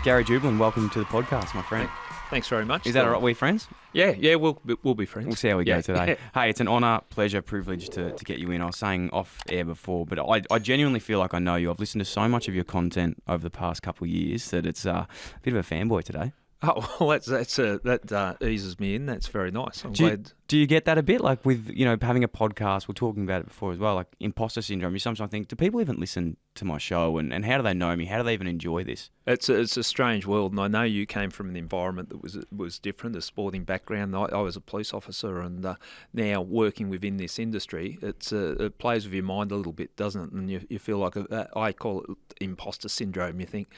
Gary Jubelin, welcome to the podcast, my friend. Thanks very much. Is that all right? We friends? Yeah, we'll be friends. We'll see how we go today. Hey, it's an honour, pleasure, privilege to get you in. I was saying off air before, but I genuinely feel like I know you. I've listened to so much of your content over the past couple of years that it's a bit of a fanboy today. Oh, well, that eases me in. That's very nice. I'm glad. Do you get that a bit? Like with, having a podcast, we're talking about it before as well, like imposter syndrome. You sometimes think, do people even listen to my show? And how do they know me? How do they even enjoy this? It's a strange world, and I know you came from an environment that was different, a sporting background. I was a police officer, and now working within this industry, it plays with your mind a little bit, doesn't it? And you feel like, I call it imposter syndrome. You think,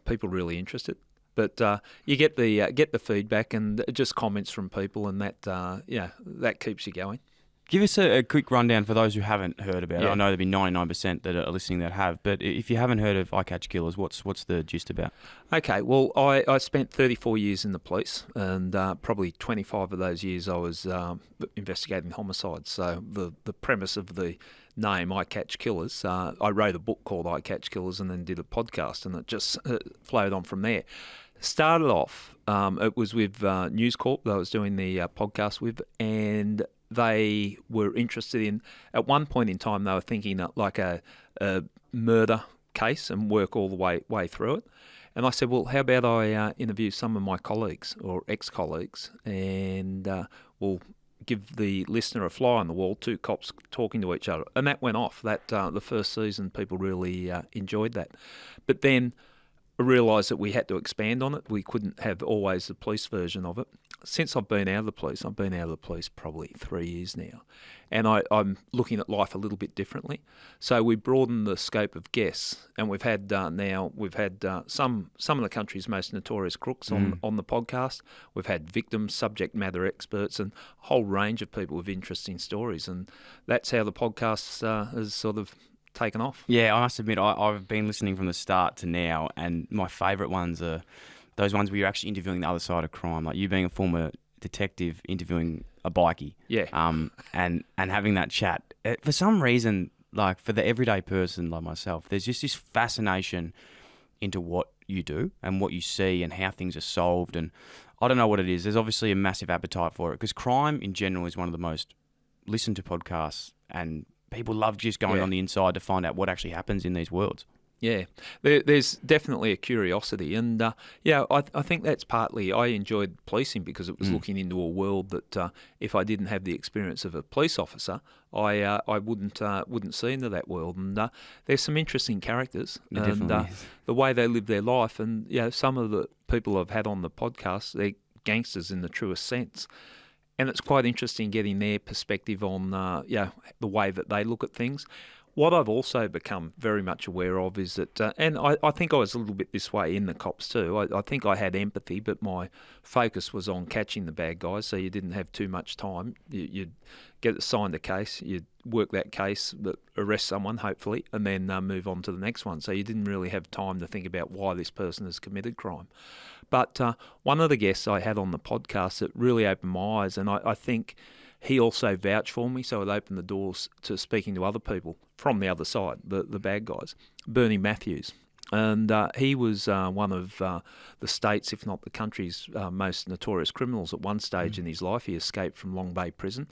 people really interested? But you get the feedback and just comments from people, and that keeps you going. Give us a quick rundown for those who haven't heard about it. I know there'll be 99% that are listening that have, but if you haven't heard of I Catch Killers, what's the gist about? Okay, well, I spent 34 years in the police, and probably 25 of those years I was investigating homicides. So the premise of the name I Catch Killers, I wrote a book called I Catch Killers and then did a podcast, and it just flowed on from there. Started off, it was with News Corp that I was doing the podcast with, and they were interested in, at one point in time, they were thinking like a murder case and work all the way through it. And I said, well, how about I interview some of my colleagues or ex-colleagues, and we'll give the listener a fly on the wall, two cops talking to each other. And that went off. That the first season, people really enjoyed that. But then I realised that we had to expand on it. We couldn't have always the police version of it. Since I've been out of the police probably 3 years now, and I'm looking at life a little bit differently. So we broadened the scope of guests, and we've had some of the country's most notorious crooks on the podcast. We've had victims, subject matter experts, and a whole range of people with interesting stories, and that's how the podcast has sort of taken off. Yeah, I must admit, I've been listening from the start to now, and my favourite ones are those ones where you're actually interviewing the other side of crime, like you being a former detective interviewing a bikie. Yeah. And having that chat. For some reason, like for the everyday person like myself, there's just this fascination into what you do and what you see and how things are solved. And I don't know what it is. There's obviously a massive appetite for it because crime in general is one of the most listened to podcasts, and people love just going on the inside to find out what actually happens in these worlds. Yeah, there's definitely a curiosity, and I think that's partly I enjoyed policing because it was looking into a world that if I didn't have the experience of a police officer, I wouldn't see into that world. And there's some interesting characters, and the way they live their life, and some of the people I've had on the podcast, they're gangsters in the truest sense. And it's quite interesting getting their perspective on the way that they look at things. What I've also become very much aware of is that, and I think I was a little bit this way in the cops too, I think I had empathy, but my focus was on catching the bad guys, so you didn't have too much time. You'd get assigned a case, you'd work that case, arrest someone, hopefully, and then move on to the next one. So you didn't really have time to think about why this person has committed crime. But one of the guests I had on the podcast that really opened my eyes, and I think he also vouched for me, so it opened the doors to speaking to other people from the other side, the bad guys. Bernie Matthews. And he was one of the state's, if not the country's, most notorious criminals at one stage in his life. He escaped from Long Bay Prison.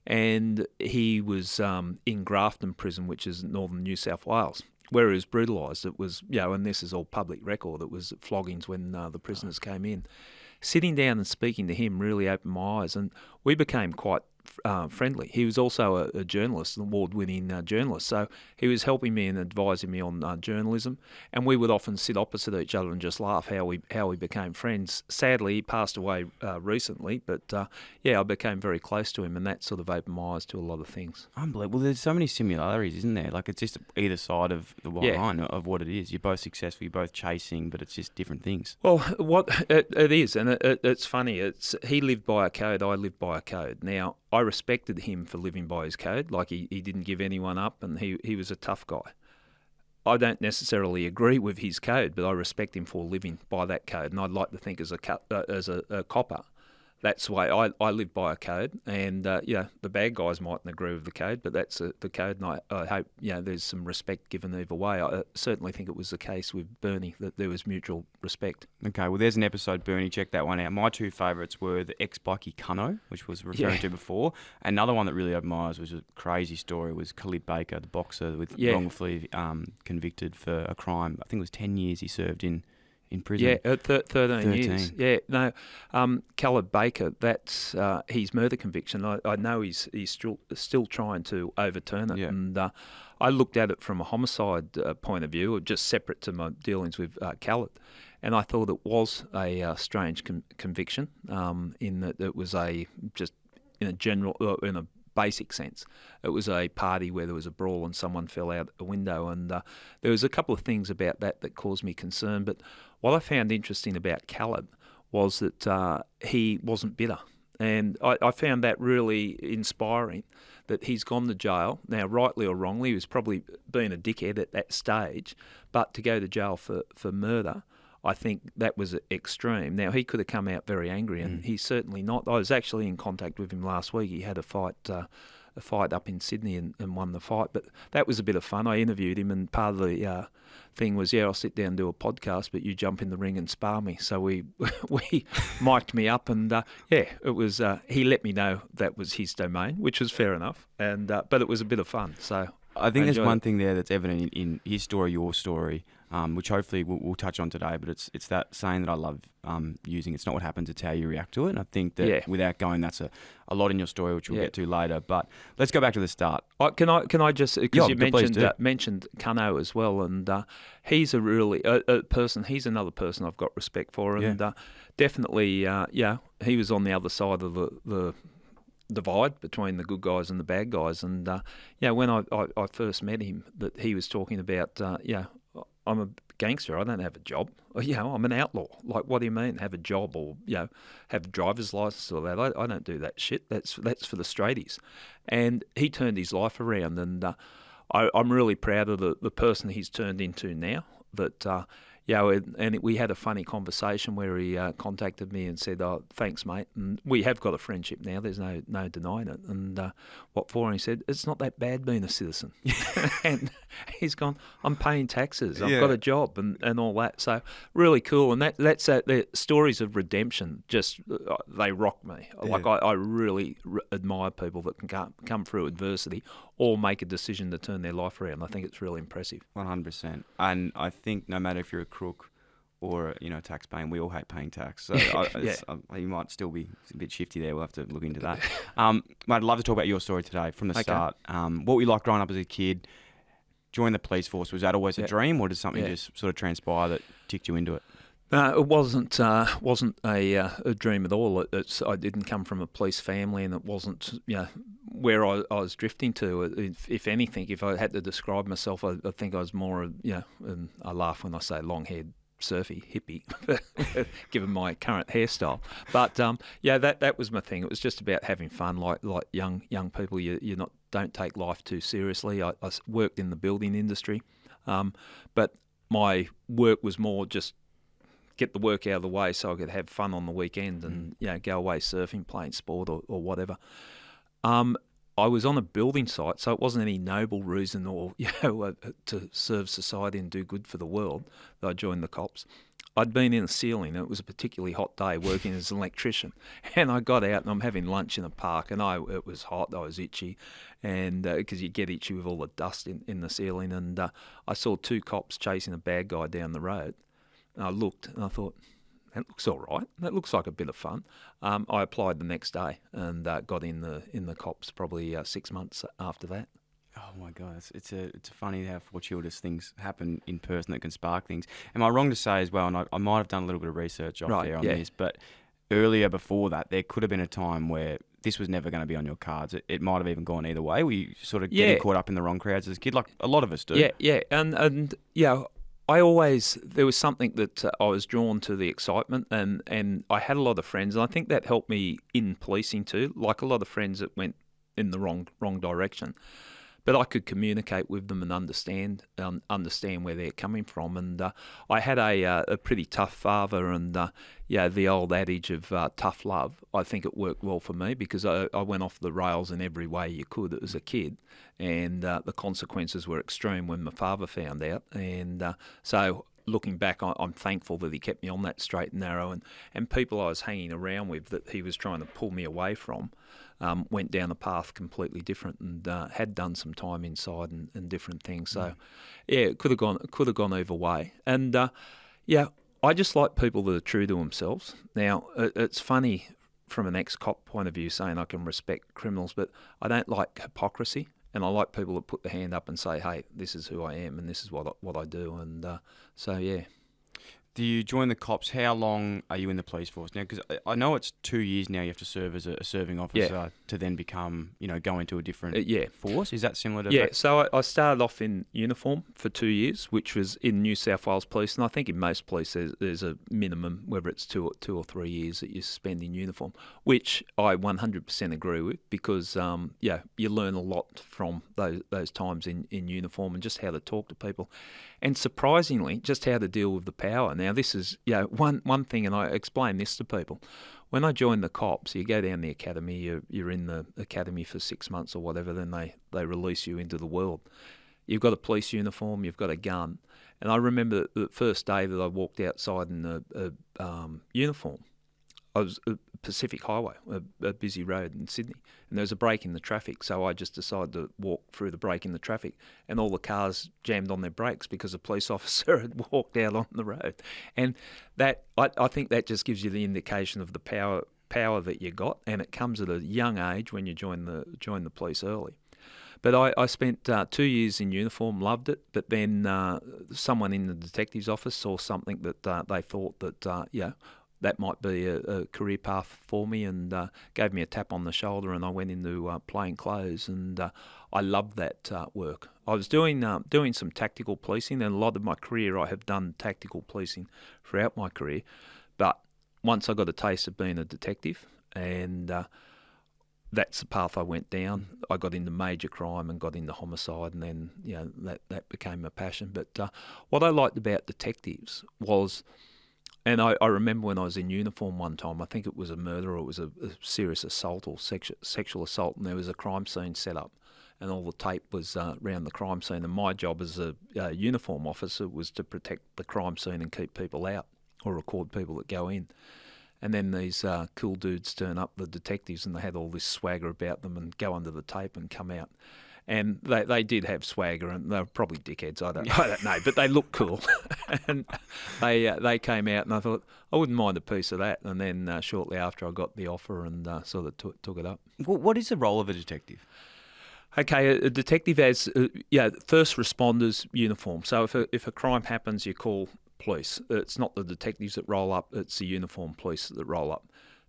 And he was in Grafton Prison, which is northern New South Wales, where he was brutalised. It was, and this is all public record, it was floggings when the prisoners came in. Sitting down and speaking to him really opened my eyes, and we became quite friendly. He was also a journalist, an award-winning journalist, so he was helping me and advising me on journalism, and we would often sit opposite each other and just laugh how we became friends. Sadly, he passed away recently, but I became very close to him, and that sort of opened my eyes to a lot of things. Unbelievable. Well, there's so many similarities, isn't there? Like it's just either side of the white line of what it is. You're both successful, you're both chasing, but it's just different things. Well, what it is, and it's funny. He lived by a code, I lived by a code. Now, I respected him for living by his code, like he didn't give anyone up, and he was a tough guy. I don't necessarily agree with his code, but I respect him for living by that code, and I'd like to think as a copper that's the way I live by a code, and the bad guys mightn't agree with the code, but that's the code, and I hope there's some respect given either way. I certainly think it was the case with Bernie, that there was mutual respect. Okay, well, there's an episode, Bernie, check that one out. My two favourites were the ex-bikie Cunno, which was referred to before. Another one that really opened my eyes, was a crazy story, was Khalid Baker, the boxer, with wrongfully convicted for a crime. I think it was 10 years he served in prison. Yeah, 13 years. Yeah, no, Khalid Baker, that's his murder conviction. I know he's still trying to overturn it, and I looked at it from a homicide point of view, just separate to my dealings with Khalid, and I thought it was a strange conviction in that it was just in a basic sense. It was a party where there was a brawl and someone fell out a window, and there was a couple of things about that caused me concern. But what I found interesting about Khalid was that he wasn't bitter, and I found that really inspiring, that he's gone to jail. Now, rightly or wrongly, he was probably being a dickhead at that stage, but to go to jail for murder, I think that was extreme. Now, he could have come out very angry, and he's certainly not. I was actually in contact with him last week. He had a fight up in Sydney and won the fight, but that was a bit of fun. I interviewed him, and part of the thing was, I'll sit down and do a podcast, but you jump in the ring and spar me. So we mic'd me up, and it was. He let me know that was his domain, which was fair enough, and but it was a bit of fun. So I think there's one thing there that's evident in his story, your story, which hopefully we'll touch on today, but it's that saying that I love using. It's not what happens, it's how you react to it. And I think that without going, that's a lot in your story, which we'll get to later. But let's go back to the start. Can I just, because you mentioned Cunno as well, and he's a really a person. He's another person I've got respect for, and definitely, he was on the other side of the divide between the good guys and the bad guys. And when I first met him, that he was talking about, I'm a gangster, I don't have a job. I'm an outlaw. Like, what do you mean, have a job or have a driver's license or that? I don't do that shit. That's for the straighties. And he turned his life around, and I'm really proud of the person he's turned into now. That and we had a funny conversation where he contacted me and said, "Oh, thanks, mate." And we have got a friendship now. There's no denying it. And what for? And he said, "It's not that bad being a citizen." And he's gone, "I'm paying taxes. I've got a job and all that." So really cool. And that's the stories of redemption. Just they rock me. Yeah. Like I really admire people that can come through adversity or make a decision to turn their life around. I think it's really impressive. 100%. And I think no matter if you're a crook or tax paying, we all hate paying tax. So you might still be a bit shifty there. We'll have to look into that. Mate, I'd love to talk about your story today from the start. What were you like growing up as a kid? Join the police force. Was that always a dream, or did something just sort of transpire that ticked you into it? No, it wasn't a dream at all. I didn't come from a police family, and it wasn't where I was drifting to. If anything, if I had to describe myself, I think I was more and I laugh when I say long-haired surfy hippie, given my current hairstyle. But that was my thing. It was just about having fun, like young people. You don't take life too seriously. I worked in the building industry, but my work was more just get the work out of the way so I could have fun on the weekend and go away surfing, playing sport or whatever. I was on a building site, so it wasn't any noble reason or to serve society and do good for the world that I joined the cops. I'd been in a ceiling, and it was a particularly hot day working as an electrician, and I got out and I'm having lunch in a park, and it was hot, I was itchy, and because you get itchy with all the dust in the ceiling, and I saw two cops chasing a bad guy down the road. And I looked and I thought, that looks all right. That looks like a bit of fun. I applied the next day and got in the cops probably 6 months after that. Oh my God, it's funny how fortuitous things happen in person that can spark things. Am I wrong to say as well, and I might have done a little bit of research off there on this, but earlier before that, there could have been a time where this was never going to be on your cards. It might have even gone either way. Were you sort of getting caught up in the wrong crowds as a kid, like a lot of us do? Yeah, and there was something that I was drawn to the excitement, and I had a lot of friends, and I think that helped me in policing too, like a lot of friends that went in the wrong direction. but I could communicate with them and understand where they're coming from. And I had a pretty tough father, and the old adage of tough love, I think it worked well for me, because I went off the rails in every way you could as a kid, and the consequences were extreme when my father found out. And so looking back, I'm thankful that he kept me on that straight and narrow, and people I was hanging around with that he was trying to pull me away from went down a path completely different, and had done some time inside and different things. So, it could have gone either way. And I just like people that are true to themselves. Now, it's funny from an ex-cop point of view saying I can respect criminals, but I don't like hypocrisy. And I like people that put their hand up and say, hey, this is who I am and this is what I do. And yeah. Do you join the cops? How long are you in the police force now? Because I know it's 2 years now you have to serve as a serving officer to then become, go into a different force. Is that similar to that? So I started off in uniform for 2 years, which was in New South Wales Police. And I think in most police there's a minimum, whether it's 2 or 3 years that you spend in uniform, which I 100% agree with, because, you learn a lot from those times in uniform, and just how to talk to people. And surprisingly, just how to deal with the power. Now, this is one thing, and I explain this to people. When I joined the cops, you go down the academy, you're in the academy for 6 months or whatever, then they release you into the world. You've got a police uniform, you've got a gun. And I remember the first day that I walked outside in a uniform. I was Pacific Highway, a busy road in Sydney, and there was a break in the traffic, so I just decided to walk through the break in the traffic, and all the cars jammed on their brakes because a police officer had walked out on the road. And that, I think that just gives you the indication of the power that you got, and it comes at a young age when you join the police early. But I spent 2 years in uniform, loved it, but then someone in the detective's office saw something that they thought that, that might be a career path for me, and gave me a tap on the shoulder, and I went into plain clothes, and I loved that work. I was doing some tactical policing, and a lot of my career I have done tactical policing throughout my career, but once I got a taste of being a detective, and that's the path I went down. I got into major crime and got into homicide, and then that became a passion. But what I liked about detectives was, and I remember when I was in uniform one time, I think it was a murder, or it was a serious assault or sexual assault, and there was a crime scene set up, and all the tape was around the crime scene. And my job as a uniform officer was to protect the crime scene and keep people out, or record people that go in. And then these cool dudes turn up, the detectives, and they had all this swagger about them and go under the tape and come out. And they did have swagger, and they were probably dickheads, I don't know, but they looked cool. And they came out, and I thought, I wouldn't mind a piece of that. And then shortly after, I got the offer and sort of took it up. What is the role of a detective? Okay, a detective has first responders uniform. So if a crime happens, you call police. It's not the detectives that roll up, it's the uniformed police that roll up.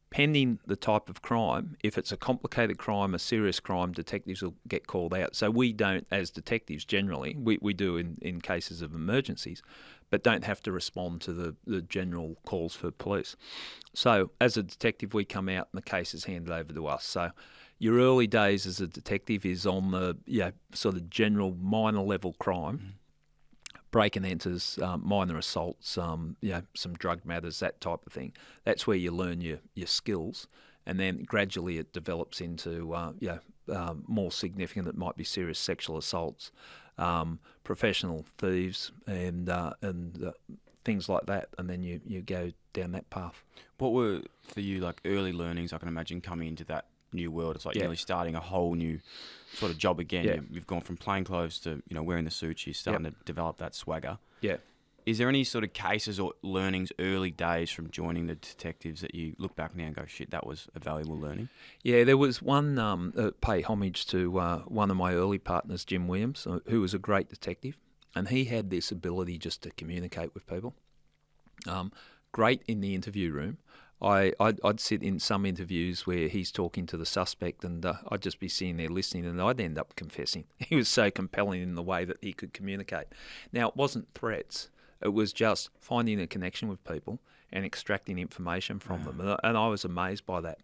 Pending the type of crime, if it's a complicated crime, a serious crime, detectives will get called out. So we don't, as detectives generally, we do in cases of emergencies, but don't have to respond to the general calls for police. So as a detective, we come out and the case is handed over to us. So your early days as a detective is on the sort of general minor level crime, break and enters, minor assaults, some drug matters, that type of thing. That's where you learn your skills, and then gradually it develops into more significant. It might be serious sexual assaults, professional thieves, and things like that, and then you go down that path. What were for you like early learnings? I can imagine coming into that new world. It's like nearly starting a whole new sort of job again. Yeah. You've gone from plain clothes to wearing the suits. You're starting to develop that swagger. Yeah. Is there any sort of cases or learnings early days from joining the detectives that you look back now and go, shit, that was a valuable learning? Yeah, there was one, pay homage to one of my early partners, Jim Williams, who was a great detective, and he had this ability just to communicate with people. Great in the interview room. I'd sit in some interviews where he's talking to the suspect, and I'd just be sitting there listening, and I'd end up confessing. He was so compelling in the way that he could communicate. Now, it wasn't threats. It was just finding a connection with people and extracting information from them, and I was amazed by that.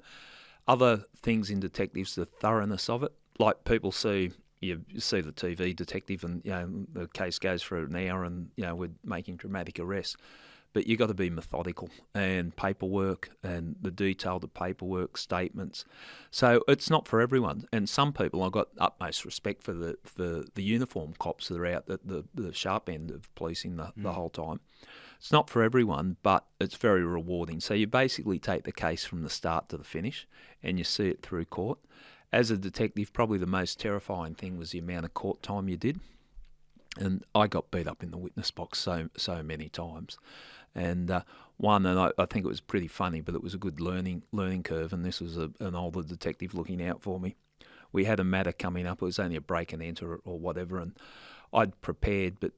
Other things in detectives, the thoroughness of it. Like people see, you see the TV detective and, the case goes for an hour and, we're making dramatic arrests. But you've got to be methodical, and paperwork and the detailed paperwork, statements. So it's not for everyone. And some people, I've got utmost respect for the uniform cops that are out at the sharp end of policing the whole time. It's not for everyone, but it's very rewarding. So you basically take the case from the start to the finish and you see it through court. As a detective, probably the most terrifying thing was the amount of court time you did. And I got beat up in the witness box so many times. And I think it was pretty funny, but it was a good learning curve, and this was an older detective looking out for me. We had a matter coming up. It was only a break and enter or whatever, and I'd prepared, but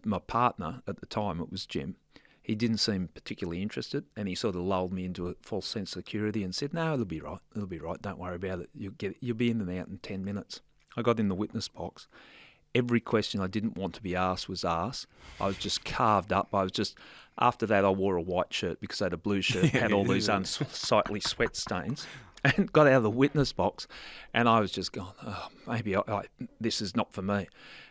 my partner at the time, it was Jim, he didn't seem particularly interested, and he sort of lulled me into a false sense of security and said, "No, it'll be right, don't worry about it, you'll be in and out in 10 minutes. I got in the witness box. Every question I didn't want to be asked was asked. I was just carved up. After that, I wore a white shirt because I had a blue shirt, had all these unsightly sweat stains, and got out of the witness box. And I was just going, maybe this is not for me.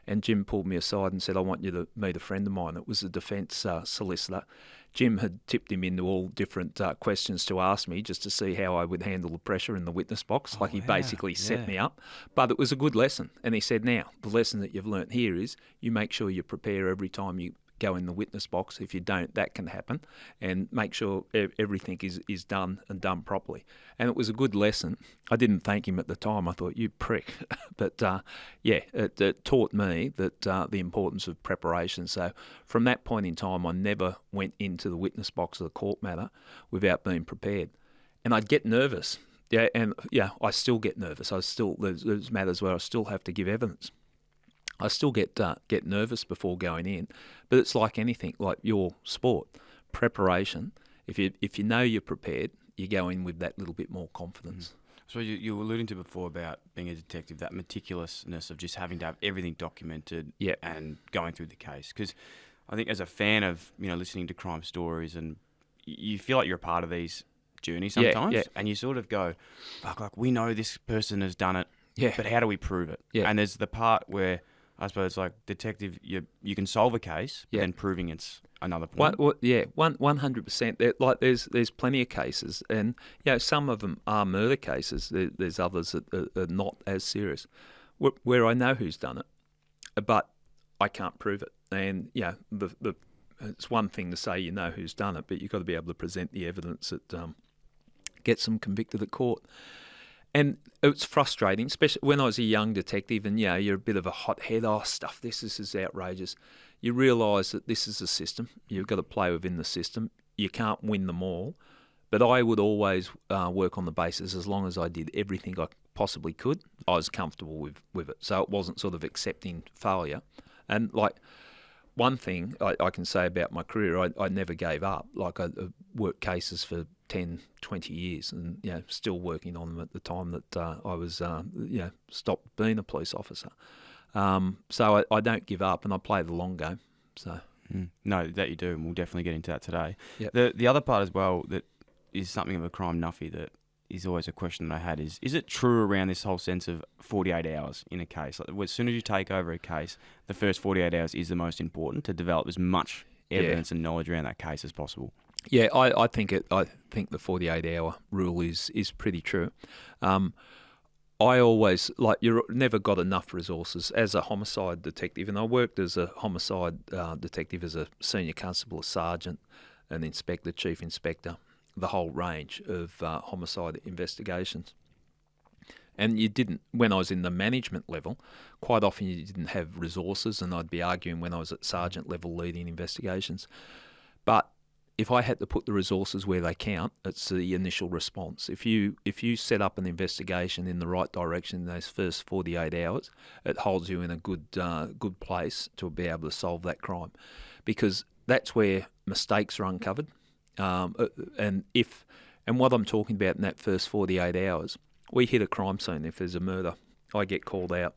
And Jim pulled me aside and said, "I want you to meet a friend of mine." It was a defence solicitor. Jim had tipped him into all different questions to ask me just to see how I would handle the pressure in the witness box. He basically set me up. But it was a good lesson. And he said, "Now, the lesson that you've learnt here is you make sure you prepare every time you go in the witness box. If you don't, that can happen. And make sure everything is done and done properly." And it was a good lesson. I didn't thank him at the time. I thought, "You prick." But it taught me that the importance of preparation. So from that point in time, I never went into the witness box of the court matter without being prepared. And I'd get nervous. I still get nervous. There's matters where I still have to give evidence. I still get nervous before going in, but it's like anything, like your sport, preparation. If you know you're prepared, you go in with that little bit more confidence. So you were alluding to before about being a detective, that meticulousness of just having to have everything documented and going through the case. Because I think as a fan of listening to crime stories, and you feel like you're a part of these journeys sometimes, and you sort of go, "Fuck, like we know this person has done it, but how do we prove it?" And there's the part where I suppose, like detective, you can solve a case, but then proving it's another point. 100%. There's plenty of cases, and some of them are murder cases. There's others that are not as serious, where I know who's done it, but I can't prove it. And it's one thing to say you know who's done it, but you've got to be able to present the evidence that gets them convicted at court. And it's frustrating, especially when I was a young detective and, you're a bit of a hothead. "Oh, stuff this is outrageous." You realise that this is a system. You've got to play within the system. You can't win them all. But I would always work on the basis, as long as I did everything I possibly could, I was comfortable with it. So it wasn't sort of accepting failure. And, one thing I can say about my career, I never gave up. I worked cases for 10, 20 years and, still working on them at the time that I was, stopped being a police officer. So I don't give up, and I play the long game. So No, that you do, and we'll definitely get into that today. Yep. The other part as well that is something of a crime nuffy that is always a question that I had is it true around this whole sense of 48 hours in a case? As soon as you take over a case, the first 48 hours is the most important to develop as much evidence and knowledge around that case as possible. Yeah, I think the 48-hour rule is pretty true. I always, you've never got enough resources as a homicide detective, and I worked as a homicide detective as a senior constable, a sergeant, an inspector, chief inspector, the whole range of homicide investigations. And when I was in the management level, quite often you didn't have resources, and I'd be arguing when I was at sergeant level leading investigations. But if I had to put the resources where they count, it's the initial response. If you set up an investigation in the right direction in those first 48 hours, it holds you in a good place to be able to solve that crime, because that's where mistakes are uncovered. And what I'm talking about in that first 48 hours, we hit a crime scene. If there's a murder, I get called out,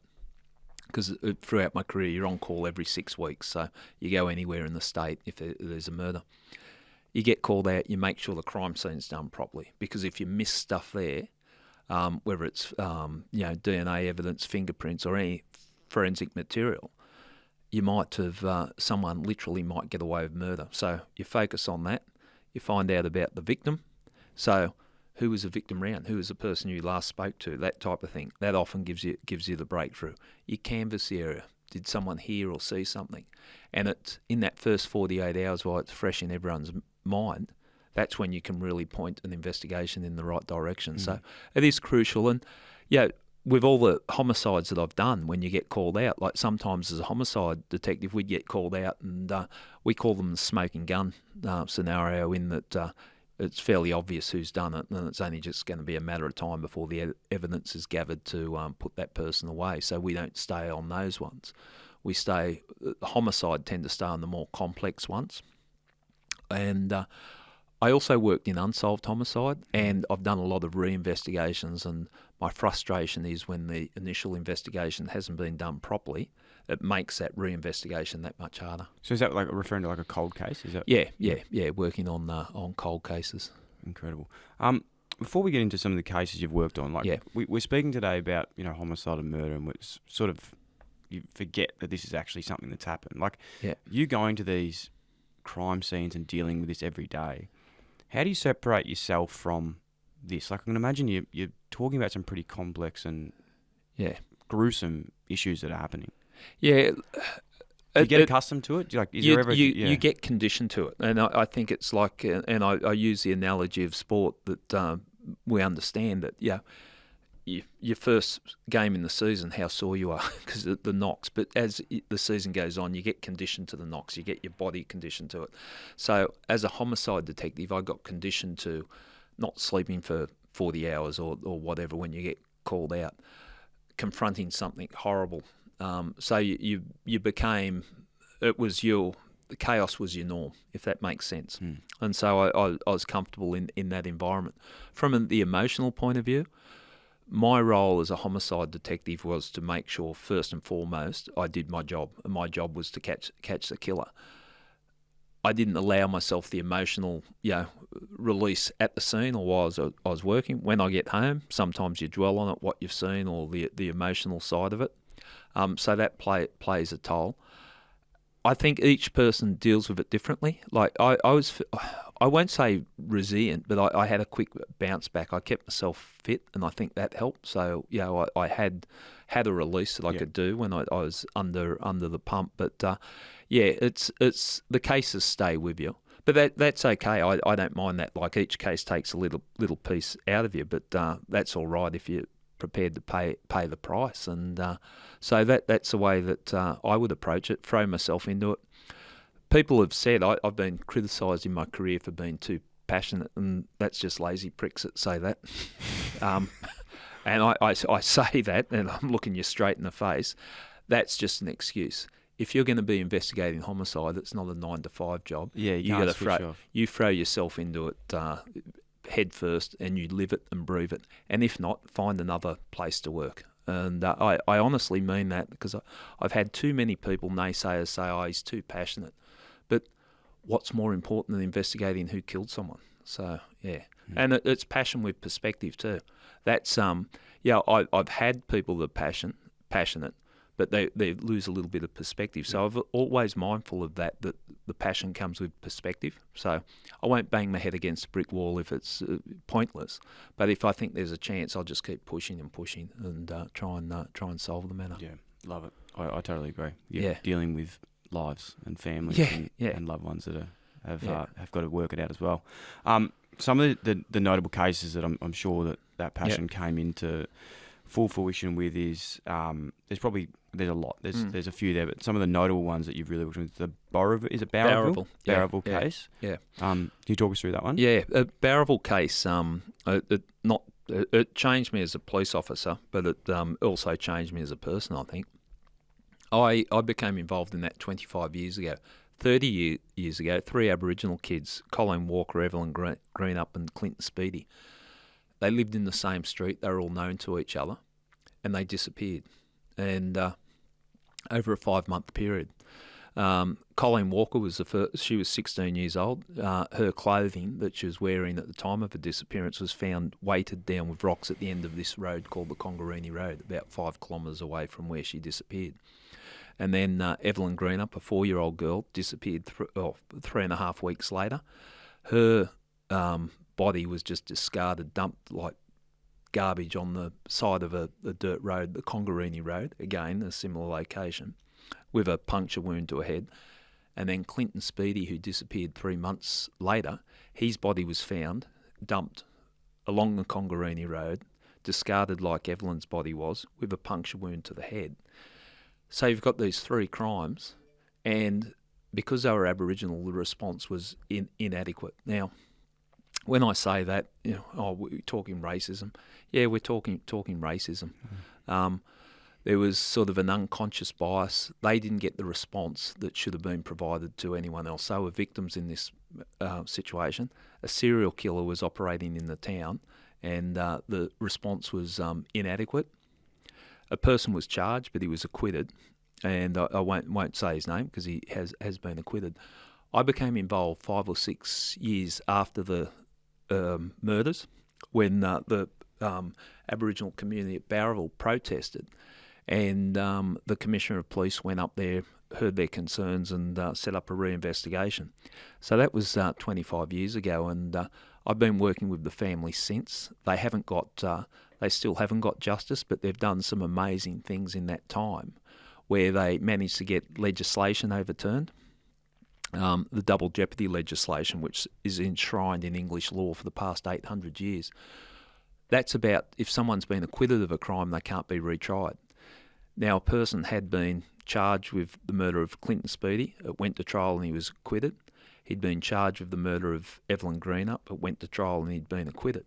because throughout my career, you're on call every 6 weeks. So you go anywhere in the state if there's a murder. You get called out, you make sure the crime scene's done properly, because if you miss stuff there, whether it's DNA evidence, fingerprints, or any forensic material, you might have someone literally might get away with murder. So you focus on that. You find out about the victim. So who was the victim around? Who was the person you last spoke to? That type of thing. That often gives you the breakthrough. You canvass the area. Did someone hear or see something? And it's in that first 48 hours while it's fresh in everyone's mind, that's when you can really point an investigation in the right direction. So it is crucial. And with all the homicides that I've done, when you get called out, like sometimes as a homicide detective, we'd get called out, and we call them the smoking gun scenario, in that it's fairly obvious who's done it, and it's only just going to be a matter of time before the evidence is gathered to put that person away. So we don't stay on those ones. We stay, homicide tend to stay on the more complex ones. And I also worked in unsolved homicide, and I've done a lot of reinvestigations, and my frustration is when the initial investigation hasn't been done properly, it makes that reinvestigation that much harder. So is that like referring to like a cold case? Is that? Yeah, working on cold cases. Incredible. Before we get into some of the cases you've worked on, we're speaking today about homicide and murder, and it's sort of, you forget that this is actually something that's happened. Like you going to these crime scenes and dealing with this every day. How do you separate yourself from this? Like I can imagine you're talking about some pretty complex and gruesome issues that are happening. Yeah. Do you get accustomed to it? You get conditioned to it. And I think it's like, and I use the analogy of sport that we understand that, your first game in the season, how sore you are because of the knocks. But as the season goes on, you get conditioned to the knocks. You get your body conditioned to it. So as a homicide detective, I got conditioned to not sleeping for 40 hours or whatever when you get called out, confronting something horrible. So you became, the chaos was your norm, if that makes sense. And so I was comfortable in that environment. From the emotional point of view, my role as a homicide detective was to make sure, first and foremost, I did my job, and my job was to catch the killer. I didn't allow myself the emotional, release at the scene or while I was working. When I get home, sometimes you dwell on it, what you've seen, or the emotional side of it. So that plays a toll. I think each person deals with it differently. Like I won't say resilient, but I had a quick bounce back. I kept myself fit, and I think that helped. So I had a release that I could do when I was under the pump. But it's the cases stay with you. But that's okay. I don't mind that. Like each case takes a little piece out of you, but that's all right if you're prepared to pay the price. And so that's the way that I would approach it. Throw myself into it. People have said I've been criticised in my career for being too passionate, and that's just lazy pricks that say that. And I say that, and I'm looking you straight in the face. That's just an excuse. If you're going to be investigating homicide, it's not a 9-to-5 job. Yeah, you throw yourself into it head first, and you live it and breathe it. And if not, find another place to work. And I honestly mean that, because I've had too many people, naysayers, say, he's too passionate. But what's more important than investigating who killed someone? So, and it's passion with perspective too. That's, I've had people that are passionate, but they lose a little bit of perspective. So I'm always mindful of that the passion comes with perspective. So I won't bang my head against a brick wall if it's pointless. But if I think there's a chance, I'll just keep pushing and try and solve the matter. Yeah, love it. I totally agree. You're dealing with lives and families and loved ones that have got to work it out as well. Some of the notable cases that I'm sure that passion came into full fruition with is there's a lot. There's a few there, but some of the notable ones that you've really worked with, the Bowraville, is it Bowraville? Bowraville case. Yeah. Can you talk us through that one? Yeah, a Bowraville case. It changed me as a police officer, but it also changed me as a person, I think. I became involved in that 25 years ago. 30 years ago, 3 Aboriginal kids, Colleen Walker, Evelyn Greenup and Clinton Speedy, they lived in the same street. They were all known to each other, and they disappeared. And over a 5-month period, Colleen Walker was the first. She was 16 years old. Her clothing that she was wearing at the time of her disappearance was found weighted down with rocks at the end of this road called the Congarini Road, about 5 kilometres away from where she disappeared. And then Evelyn Greenup, a 4-year-old girl, disappeared 3.5 weeks later. Her body was just discarded, dumped like garbage on the side of a dirt road, the Congarini Road, again, a similar location, with a puncture wound to her head. And then Clinton Speedy, who disappeared 3 months later, his body was found, dumped along the Congarini Road, discarded like Evelyn's body was, with a puncture wound to the head. So you've got these 3 crimes, and because they were Aboriginal, the response was inadequate. Now, when I say that, we're talking racism. Yeah, we're talking racism. There was sort of an unconscious bias. They didn't get the response that should have been provided to anyone else. They were victims in this situation. A serial killer was operating in the town, and the response was inadequate. A person was charged, but he was acquitted, and I won't say his name because he has been acquitted. I became involved 5 or 6 years after the murders, when the Aboriginal community at Bowraville protested, and the Commissioner of Police went up there, heard their concerns, and set up a reinvestigation. So that was 25 years ago, and I've been working with the family since. They still haven't got justice, but they've done some amazing things in that time, where they managed to get legislation overturned. The double jeopardy legislation, which is enshrined in English law for the past 800 years. That's about if someone's been acquitted of a crime, they can't be retried. Now, a person had been charged with the murder of Clinton Speedy. It went to trial and he was acquitted. He'd been charged with the murder of Evelyn Greenup. It went to trial and he'd been acquitted.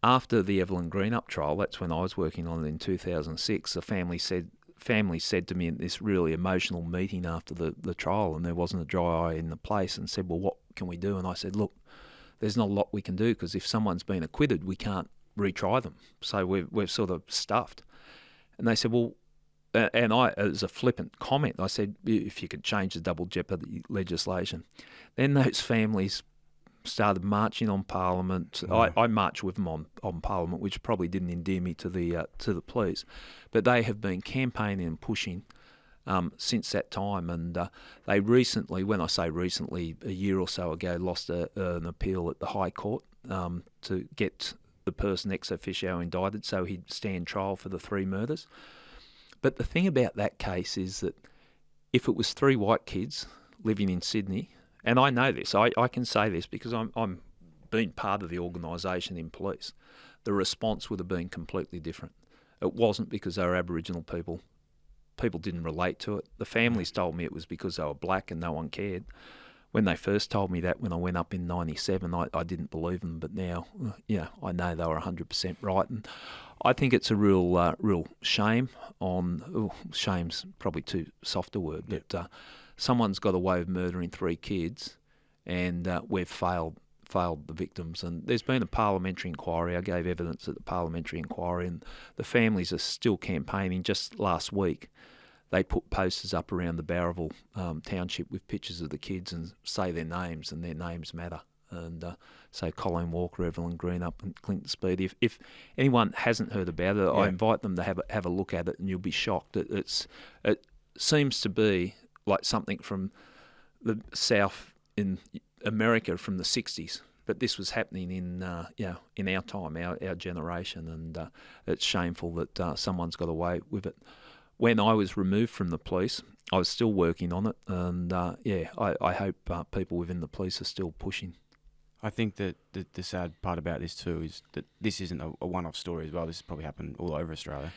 After the Evelyn Greenup trial, that's when I was working on it in 2006, the family said to me in this really emotional meeting after the trial, and there wasn't a dry eye in the place, and said, well, what can we do? And I said, look, there's not a lot we can do, because if someone's been acquitted, we can't retry them. So we're sort of stuffed. And they said, well, and I, as a flippant comment, I said, if you could change the double jeopardy legislation. Then those families started marching on Parliament. I marched with them on Parliament, which probably didn't endear me to the police, but they have been campaigning and pushing since that time. And they recently, when I say recently, a year or so ago, lost an appeal at the High Court to get the person ex officio indicted, so he'd stand trial for the 3 murders. But the thing about that case is that if it was 3 white kids living in Sydney, and I know this, I can say this because I'm being part of the organisation in police, the response would have been completely different. It wasn't because they were Aboriginal people. People didn't relate to it. The families told me it was because they were black and no one cared. When they first told me that when I went up in 97, I didn't believe them, but now, I know they were 100% right. And I think it's a real shame shame's probably too soft a word, but someone's got away with murdering 3 kids, and we've failed the victims. And there's been a parliamentary inquiry. I gave evidence at the parliamentary inquiry, and the families are still campaigning. Just last week, they put posters up around the Bowraville township with pictures of the kids and say their names, and their names matter. And say Colleen Walker, Evelyn Greenup, and Clinton Speedy. If anyone hasn't heard about it, I invite them to have a look at it, and you'll be shocked. It seems to be like something from the South in America from the 60s, but this was happening in our time, our generation, and it's shameful that someone's got away with it. When I was removed from the police, I was still working on it, and I hope people within the police are still pushing. I think that the sad part about this too is that this isn't a one-off story as well. This has probably happened all over Australia.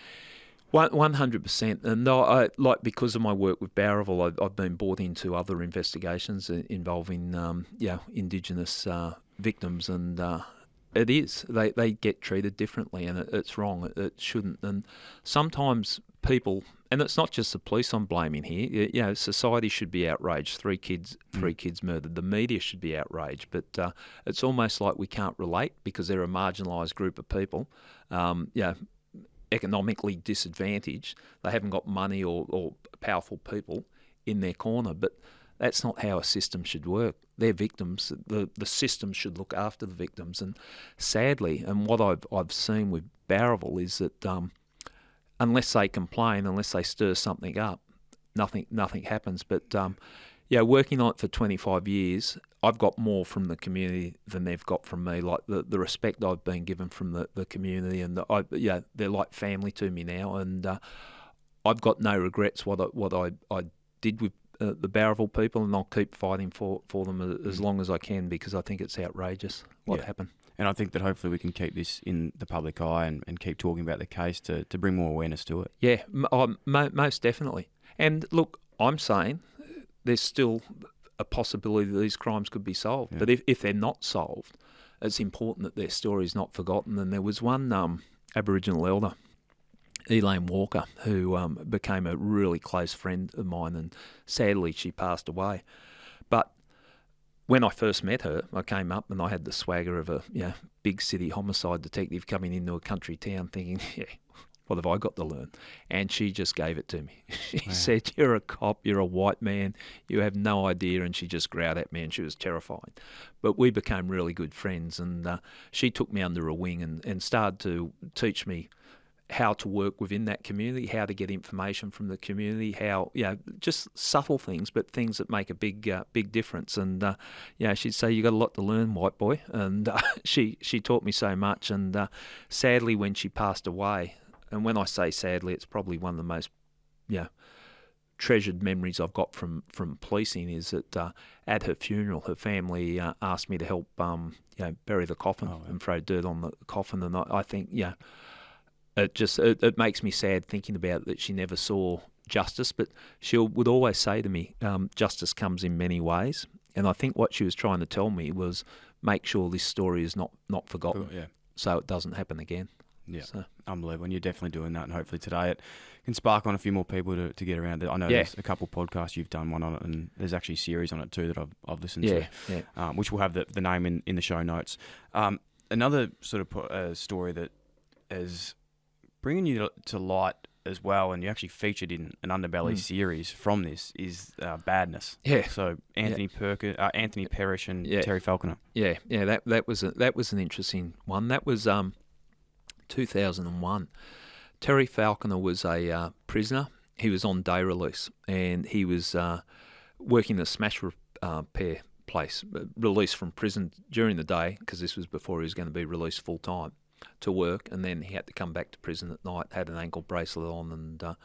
100%, and I because of my work with Bowraville, I've been brought into other investigations involving Indigenous victims, and it is they get treated differently, and it's wrong. It shouldn't, and sometimes people, and it's not just the police I'm blaming here. Society should be outraged. 3 kids murdered. The media should be outraged, but it's almost like we can't relate because they're a marginalised group of people. Economically disadvantaged. They haven't got money or powerful people in their corner, but that's not how a system should work. They're victims. The system should look after the victims. And sadly, and what I've seen with Bowraville is that unless they complain, unless they stir something up, nothing happens. But working on it for 25 years, I've got more from the community than they've got from me. Like the respect I've been given from the community, and they're like family to me now. And I've got no regrets what I did with the Bowraville people, and I'll keep fighting for them as long as I can, because I think it's outrageous what happened. And I think that hopefully we can keep this in the public eye and keep talking about the case to bring more awareness to it. Yeah, most definitely. And look, I'm saying there's still a possibility that these crimes could be solved. Yeah. But if they're not solved, it's important that their story is not forgotten. And there was one Aboriginal elder, Elaine Walker, who became a really close friend of mine, and sadly she passed away. But when I first met her, I came up and I had the swagger of a big city homicide detective coming into a country town thinking, what have I got to learn? And she just gave it to me. She said, you're a cop, you're a white man, you have no idea, and she just growled at me and she was terrified. But we became really good friends, and she took me under her wing and started to teach me how to work within that community, how to get information from the community, how, just subtle things, but things that make a big difference. And, she'd say, you got a lot to learn, white boy. And she taught me so much. And sadly, when she passed away, and when I say sadly, it's probably one of the most, treasured memories I've got from policing, is that at her funeral, her family asked me to help, bury the coffin and throw dirt on the coffin. And I think, it makes me sad thinking about that she never saw justice, but she would always say to me, justice comes in many ways. And I think what she was trying to tell me was make sure this story is not forgotten, so it doesn't happen again. Yeah, so. Unbelievable. And you're definitely doing that, and hopefully today it can spark on a few more people to get around it. I know there's a couple podcasts, you've done one on it, and there's actually a series on it too that I've listened to, which will have the name in the show notes. Another sort of story that is bringing you to light as well, and you actually featured in an Underbelly series from this, is Badness. Yeah. So Anthony Parrish and Terry Falconer. Yeah. That was an interesting one. That was 2001. Terry Falconer was a prisoner. He was on day release, and he was working a smash repair place, released from prison during the day, because this was before he was going to be released full time to work, and then he had to come back to prison at night, had an ankle bracelet on and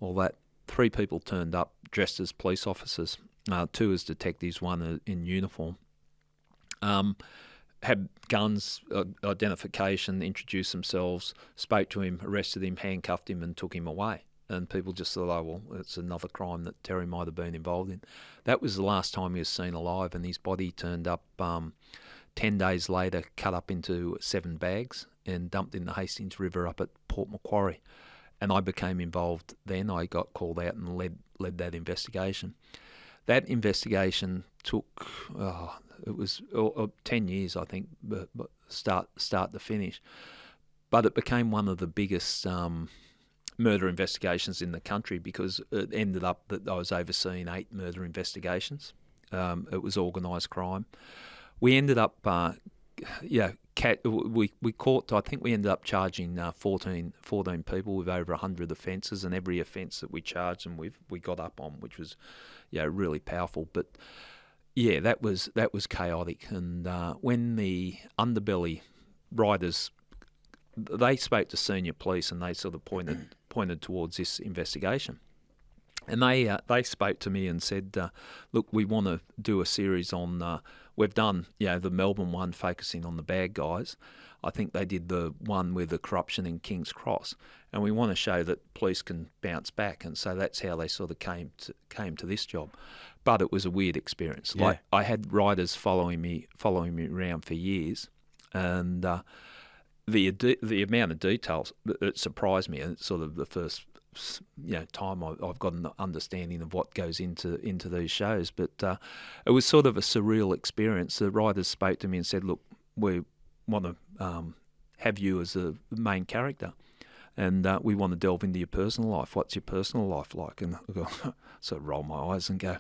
all that. 3 people turned up dressed as police officers, 2 as detectives, 1 in uniform. Had guns, identification, introduced themselves, spoke to him, arrested him, handcuffed him and took him away. And people just thought, oh, well, it's another crime that Terry might have been involved in. That was the last time he was seen alive, and his body turned up 10 days later, cut up into 7 bags and dumped in the Hastings River up at Port Macquarie. And I became involved then. I got called out and led that investigation. That investigation took, it was 10 years, I think, but start to finish. But it became one of the biggest murder investigations in the country, because it ended up that I was overseeing 8 murder investigations. It was organised crime. We ended up, we caught, I think we ended up charging 14 people with over 100 offences, and every offence that we charged them with, we got up on, which was, really powerful. But that was chaotic. And when the Underbelly riders, they spoke to senior police, and they sort of pointed towards this investigation. And they spoke to me and said, look, we want to do a series on, we've done, the Melbourne one focusing on the bad guys. I think they did the one with the corruption in King's Cross. And we want to show that police can bounce back. And so that's how they sort of came to this job. But it was a weird experience. Yeah. Like, I had riders following me around for years. And the amount of details, it surprised me. And it's sort of the first time I've got an understanding of what goes into these shows. But it was sort of a surreal experience. The writers spoke to me and said, look, we want to have you as the main character. and we want to delve into your personal life. What's your personal life like? And I go, sort of roll my eyes and go,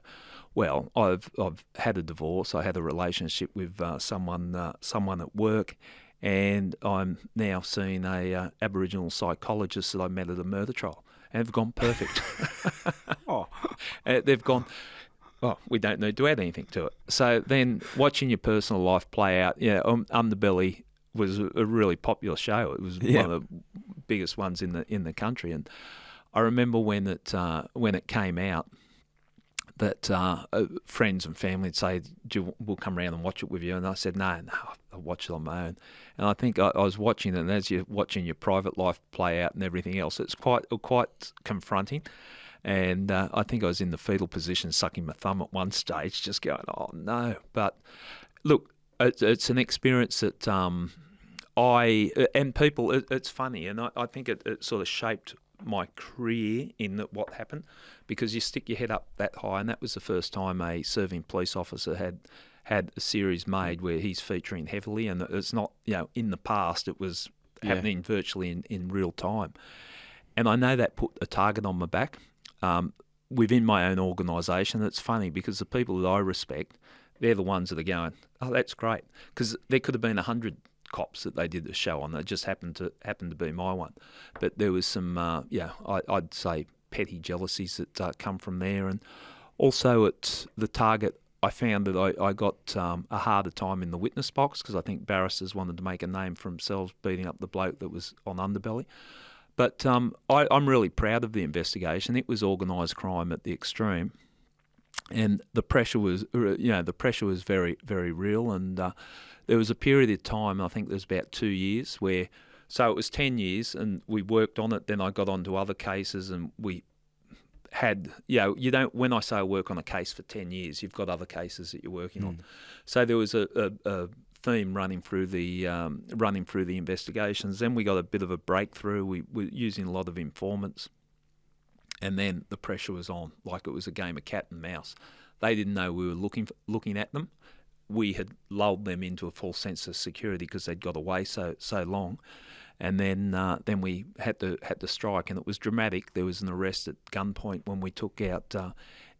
well, I've had a divorce. I had a relationship with someone at work, and I'm now seeing a Aboriginal psychologist that I met at a murder trial, and they've gone perfect. Oh. They've gone, oh, we don't need to add anything to it. So then watching your personal life play out, Underbelly was a really popular show. It was one of the biggest ones in the country. And I remember when it came out, that friends and family would say, we'll come around and watch it with you. And I said, no, I'll watch it on my own. And I think I was watching it, and as you're watching your private life play out and everything else, it's quite confronting. And I think I was in the fetal position, sucking my thumb at one stage, just going, oh, no. But look, it's an experience that it's funny, and I think it sort of shaped my career in what happened, because you stick your head up that high, and that was the first time a serving police officer had a series made where he's featuring heavily, and it's not, in the past it was happening virtually in real time. And I know that put a target on my back within my own organisation. It's funny because the people that I respect, they're the ones that are going, oh, that's great, because there could have been 100 cops that they did the show on. That just happened to be my one. But there was some, I'd say petty jealousies that come from there. And also at the target, I found that I got a harder time in the witness box, because I think barristers wanted to make a name for themselves beating up the bloke that was on Underbelly. But I'm really proud of the investigation. It was organised crime at the extreme, and the pressure was, very, very real. And there was a period of time, I think there was about 2 years, where, so it was 10 years, and we worked on it. Then I got on to other cases, and we had, when I say I work on a case for 10 years, you've got other cases that you're working on. So there was a theme running through the investigations. Then we got a bit of a breakthrough. We were using a lot of informants, and then the pressure was on, like it was a game of cat and mouse. They didn't know we were looking at them. We had lulled them into a false sense of security because they'd got away so long. And then we had to strike, and it was dramatic. There was an arrest at gunpoint when we took out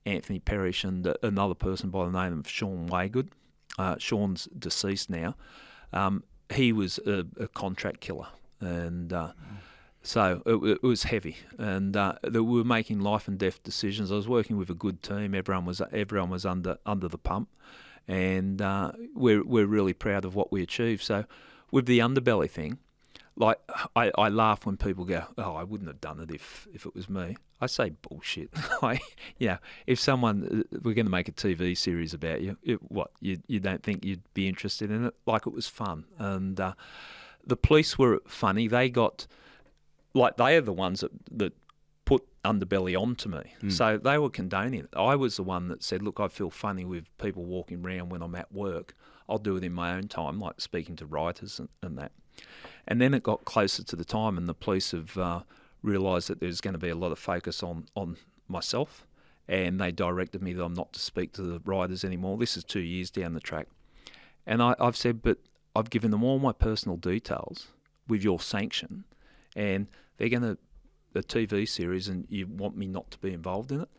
Anthony Parrish and another person by the name of Sean Waygood. Sean's deceased now. He was a contract killer, and so it was heavy. And we were making life and death decisions. I was working with a good team. Everyone was under the pump, and we're really proud of what we achieved. So with the Underbelly thing, like I laugh when people go, oh, I wouldn't have done it if it was me. I say bullshit. If someone, we're going to make a TV series about you, you don't think you'd be interested in it? Like, it was fun. And the police were funny. They got, they are the ones that put Underbelly onto me. So they were condoning it. I was the one that said, look, I feel funny with people walking around when I'm at work. I'll do it in my own time, like speaking to writers and that. And then it got closer to the time, and the police have realised that there's going to be a lot of focus on myself, and they directed me that I'm not to speak to the writers anymore. This is 2 years down the track. And I've said, but I've given them all my personal details with your sanction, and they're going to, the TV series, and you want me not to be involved in it?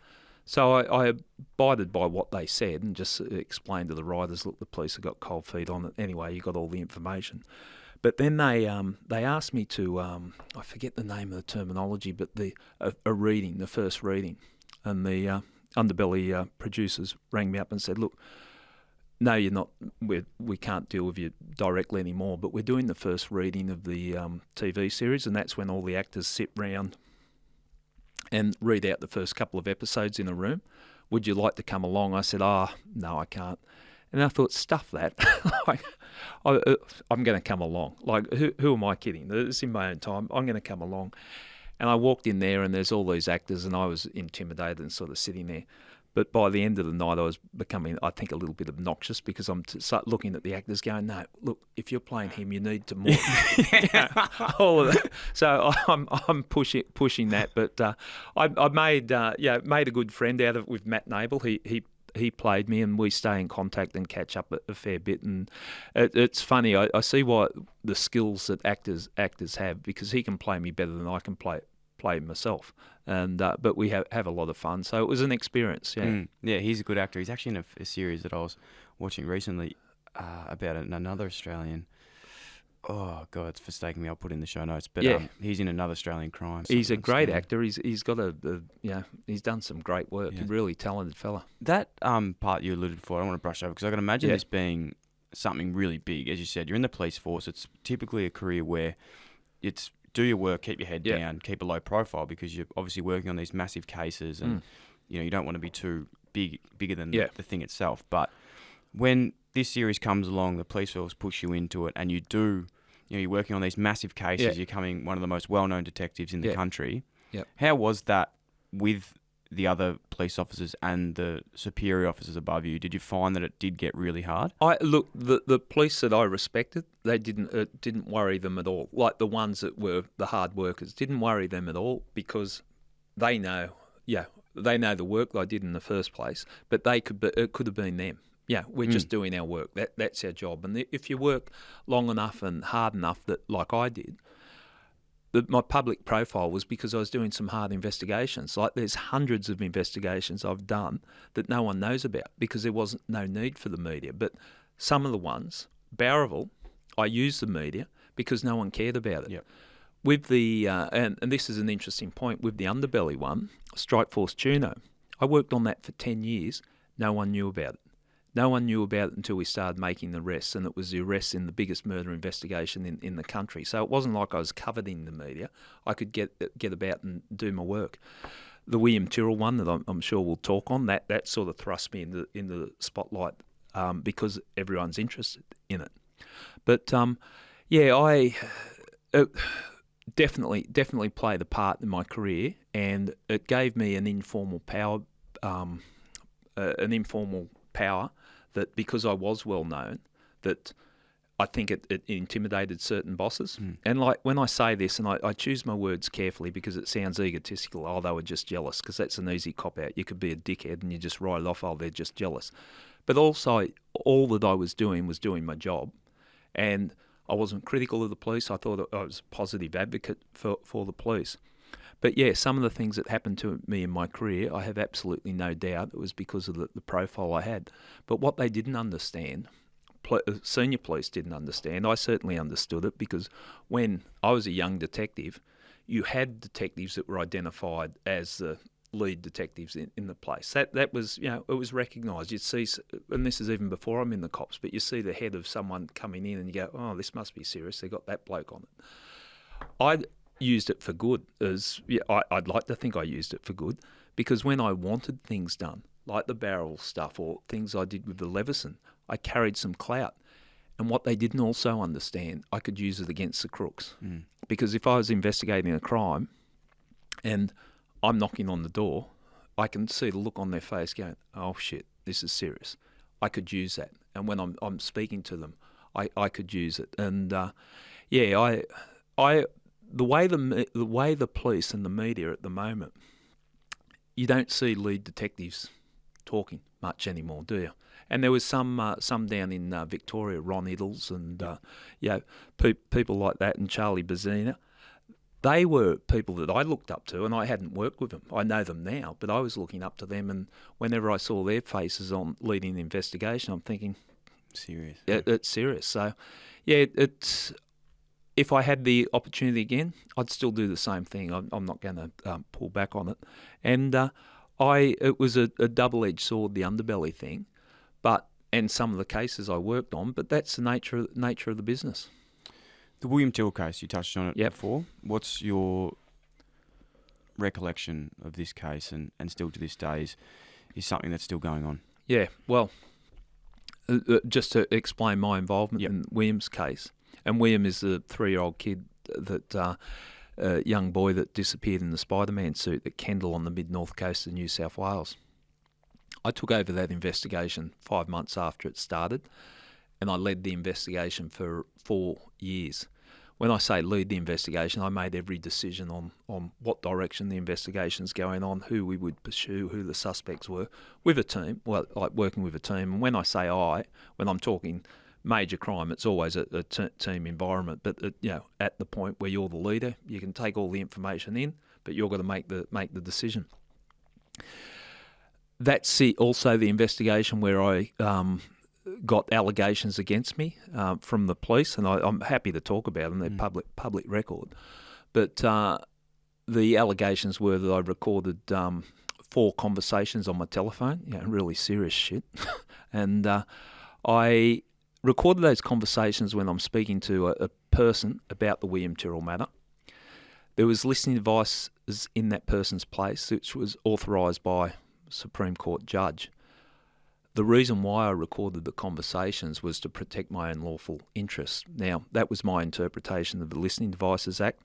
So I abided by what they said and just explained to the writers, look, the police have got cold feet on it. Anyway, you got all the information. But then they asked me to, I forget the name of the terminology, but a reading, the first reading. And the Underbelly producers rang me up and said, look, no, you're not, we can't deal with you directly anymore, but we're doing the first reading of the TV series, and that's when all the actors sit round and read out the first couple of episodes in a room. Would you like to come along? I said, no, I can't. And I thought, stuff that. I'm going to come along. Like, who am I kidding? It's in my own time. I'm going to come along. And I walked in there, and there's all these actors, and I was intimidated and sort of sitting there. But by the end of the night, I was becoming, I think, a little bit obnoxious, because I'm start looking at the actors going, no, look, if you're playing him, you need to more. All of that. So I'm pushing that. But I made a good friend out of it with Matt Nable. he played me, and we stay in contact and catch up a fair bit. And it's funny. I see why the skills that actors have, because he can play me better than I can play myself. And but we have a lot of fun. So it was an experience. Yeah, yeah. He's a good actor. He's actually in a series that I was watching recently about another Australian. Oh God, it's forsaken me. I'll put it in the show notes. But he's in another Australian crime. He's a great actor. He's got he's done some great work. Yeah. Really talented fella. That part you alluded for, I don't want to brush over because I can imagine this being something really big. As you said, you're in the police force. It's typically a career where it's do your work, keep your head down, keep a low profile because you're obviously working on these massive cases, and you don't want to be too bigger than the thing itself. But when this series comes along, the police force push you into it, and you do. You're working on these massive cases. You're becoming one of the most well-known detectives in the country. Yep. How was that with the other police officers and the superior officers above you? Did you find that it did get really hard? Look, the police that I respected, they didn't worry them at all. Like the ones that were the hard workers, didn't worry them at all because they know the work I did in the first place. But it could have been them. Yeah, we're just doing our work. That's our job. And if you work long enough and hard enough, that like I did, my public profile was because I was doing some hard investigations. Like there's hundreds of investigations I've done that no one knows about because there wasn't no need for the media. But some of the ones, Bowraville, I used the media because no one cared about it. Yep. With the and this is an interesting point with the Underbelly one, Strike Force Tuno. I worked on that for 10 years. No one knew about it. No one knew about it until we started making the arrests, and it was the arrests in the biggest murder investigation in the country. So it wasn't like I was covered in the media. I could get about and do my work. The William Tyrell one that I'm sure we'll talk on, that sort of thrust me into the spotlight because everyone's interested in it. But I definitely played a part in my career, and it gave me an informal power. That because I was well known, that I think it intimidated certain bosses. And like when I say this, and I choose my words carefully because it sounds egotistical, they were just jealous, because that's an easy cop-out. You could be a dickhead and you just write it off, they're just jealous. But also, all that I was doing my job, and I wasn't critical of the police. I thought I was a positive advocate for the police. But yeah, some of the things that happened to me in my career, I have absolutely no doubt it was because of the profile I had. But what they didn't understand, senior police didn't understand, I certainly understood it, because when I was a young detective, you had detectives that were identified as the lead detectives in the place. That was, it was recognised. You'd see, and this is even before I'm in the cops, but you see the head of someone coming in and you go, oh, this must be serious, they got that bloke on it. I'd used it for good. I'd like to think I used it for good, because when I wanted things done, like the Bowraville stuff or things I did with the Leveson, I carried some clout. And what they didn't also understand, I could use it against the crooks. Because if I was investigating a crime and I'm knocking on the door, I can see the look on their face going, oh shit, this is serious. I could use that. And when I'm speaking to them, I could use it. And the way the police and the media at the moment, you don't see lead detectives talking much anymore, do you? And there was some down in Victoria, Ron Iddles and people like that, and Charlie Bazina. They were people that I looked up to, and I hadn't worked with them. I know them now, but I was looking up to them, and whenever I saw their faces on leading the investigation, I'm thinking, serious. It's serious. So, it's. If I had the opportunity again, I'd still do the same thing. I'm not going to pull back on it. And it was a double-edged sword, the Underbelly thing, and some of the cases I worked on. But that's the nature of the business. The William Tyrrell case, you touched on it before. What's your recollection of this case, and still to this day is something that's still going on? Yeah. Well, just to explain my involvement in William's case. And William is the 3-year-old kid, that young boy that disappeared in the Spider-Man suit at Kendall on the mid-north coast of New South Wales. I took over that investigation 5 months after it started, and I led the investigation for 4 years. when I say lead the investigation, I made every decision on what direction the investigation's going on, who we would pursue, who the suspects were, with a team, well, like working with a team. And when I say when I'm talking major crime, it's always a team environment. But at the point where you're the leader, you can take all the information in, but you're got to make the decision. That's also the investigation where I got allegations against me from the police, and I'm happy to talk about them. They're public record. But the allegations were that I recorded 4 conversations on my telephone, really serious shit. And I recorded those conversations when I'm speaking to a person about the William Tyrrell matter. There was listening devices in that person's place, which was authorised by a Supreme Court judge. The reason why I recorded the conversations was to protect my own lawful interests. Now, that was my interpretation of the Listening Devices Act.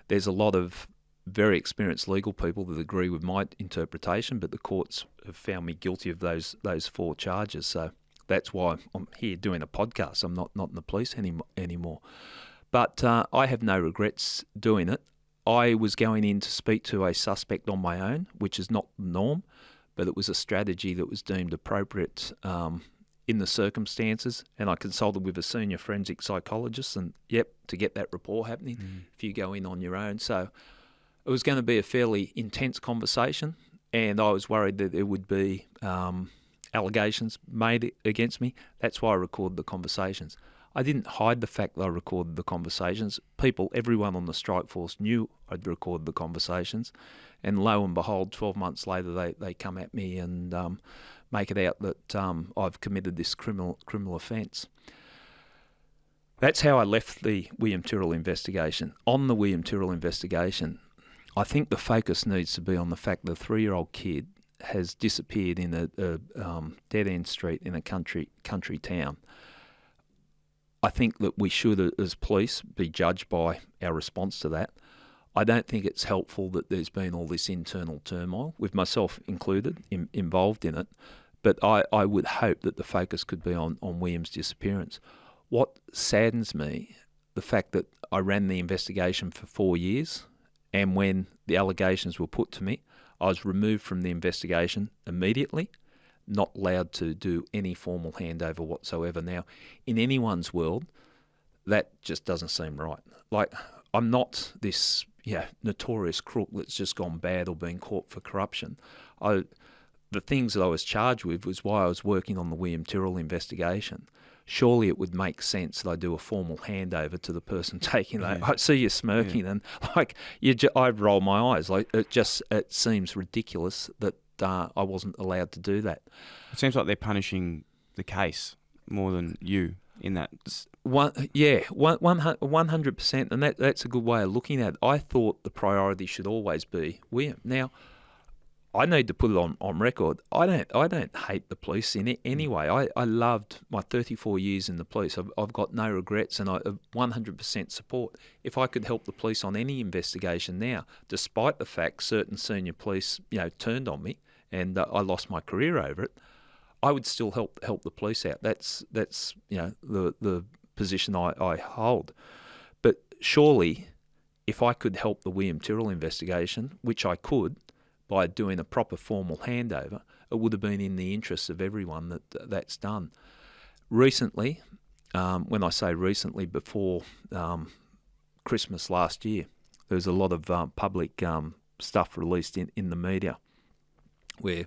There's a lot of very experienced legal people that agree with my interpretation, but the courts have found me guilty of those 4 charges. So that's why I'm here doing a podcast. I'm not in the police anymore. But I have no regrets doing it. I was going in to speak to a suspect on my own, which is not the norm, but it was a strategy that was deemed appropriate in the circumstances. And I consulted with a senior forensic psychologist and, to get that rapport happening if you go in on your own. So it was going to be a fairly intense conversation, and I was worried that there would be allegations made against me. That's why I recorded the conversations. I didn't hide the fact that I recorded the conversations. Everyone on the strike force knew I'd recorded the conversations. And lo and behold, 12 months later, they come at me and make it out that I've committed this criminal offence. That's how I left the William Tyrrell investigation. On the William Tyrrell investigation, I think the focus needs to be on the fact that a 3-year-old kid has disappeared in a dead-end street in a country town. I think that we should, as police, be judged by our response to that. I don't think it's helpful that there's been all this internal turmoil, with myself included, involved in it. But I would hope that the focus could be on William's disappearance. What saddens me, the fact that I ran the investigation for 4 years, and when the allegations were put to me, I was removed from the investigation immediately, not allowed to do any formal handover whatsoever. Now, in anyone's world, that just doesn't seem right. Like, I'm not this notorious crook that's just gone bad or been caught for corruption. The things that I was charged with was why I was working on the William Tyrrell investigation. Surely it would make sense that I do a formal handover to the person taking that. I see you smirking, and I roll my eyes. Like it seems ridiculous that I wasn't allowed to do that. It seems like they're punishing the case more than you in that. 100%, and that's a good way of looking at it. I thought the priority should always be William. Now, I need to put it on record. I don't hate the police in any way. I loved my 34 years in the police. I've got no regrets, and I 100% support. If I could help the police on any investigation now, despite the fact certain senior police turned on me and I lost my career over it, I would still help the police out. That's the position I hold. But surely, if I could help the William Tyrrell investigation, which I could, by doing a proper formal handover, it would have been in the interests of everyone that's done. Recently, when I say recently, before Christmas last year, there was a lot of public stuff released in the media where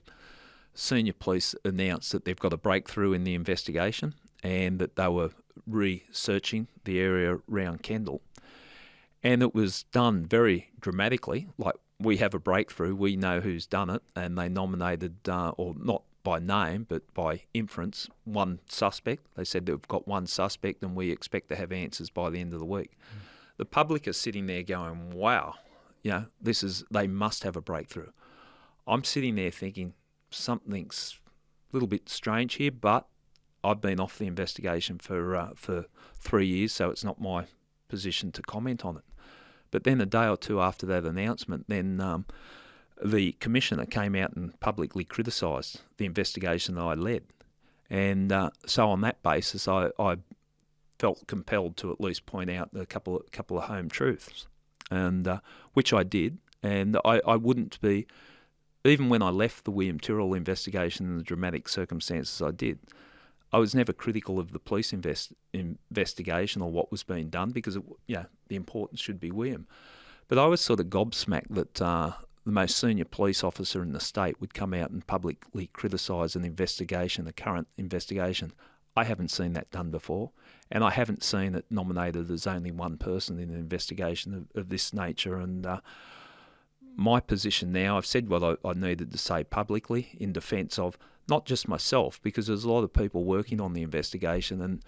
senior police announced that they've got a breakthrough in the investigation and that they were researching the area around Kendall. And it was done very dramatically, like, we have a breakthrough, we know who's done it, and they nominated, or not by name, but by inference, one suspect. They said they've got one suspect and we expect to have answers by the end of the week. The public are sitting there going, wow, they must have a breakthrough. I'm sitting there thinking something's a little bit strange here, but I've been off the investigation for 3 years, so it's not my position to comment on it. But then a day or two after that announcement, then the Commissioner came out and publicly criticised the investigation that I led. And so on that basis, I felt compelled to at least point out a couple of home truths, and which I did. And I wouldn't be, even when I left the William Tyrrell investigation in the dramatic circumstances I did, I was never critical of the police investigation or what was being done, because the importance should be William. But I was sort of gobsmacked that the most senior police officer in the state would come out and publicly criticise an investigation, a current investigation. I haven't seen that done before, and I haven't seen it nominated as only one person in an investigation of this nature. And my position now, I've said what I needed to say publicly in defence of not just myself, because there's a lot of people working on the investigation, and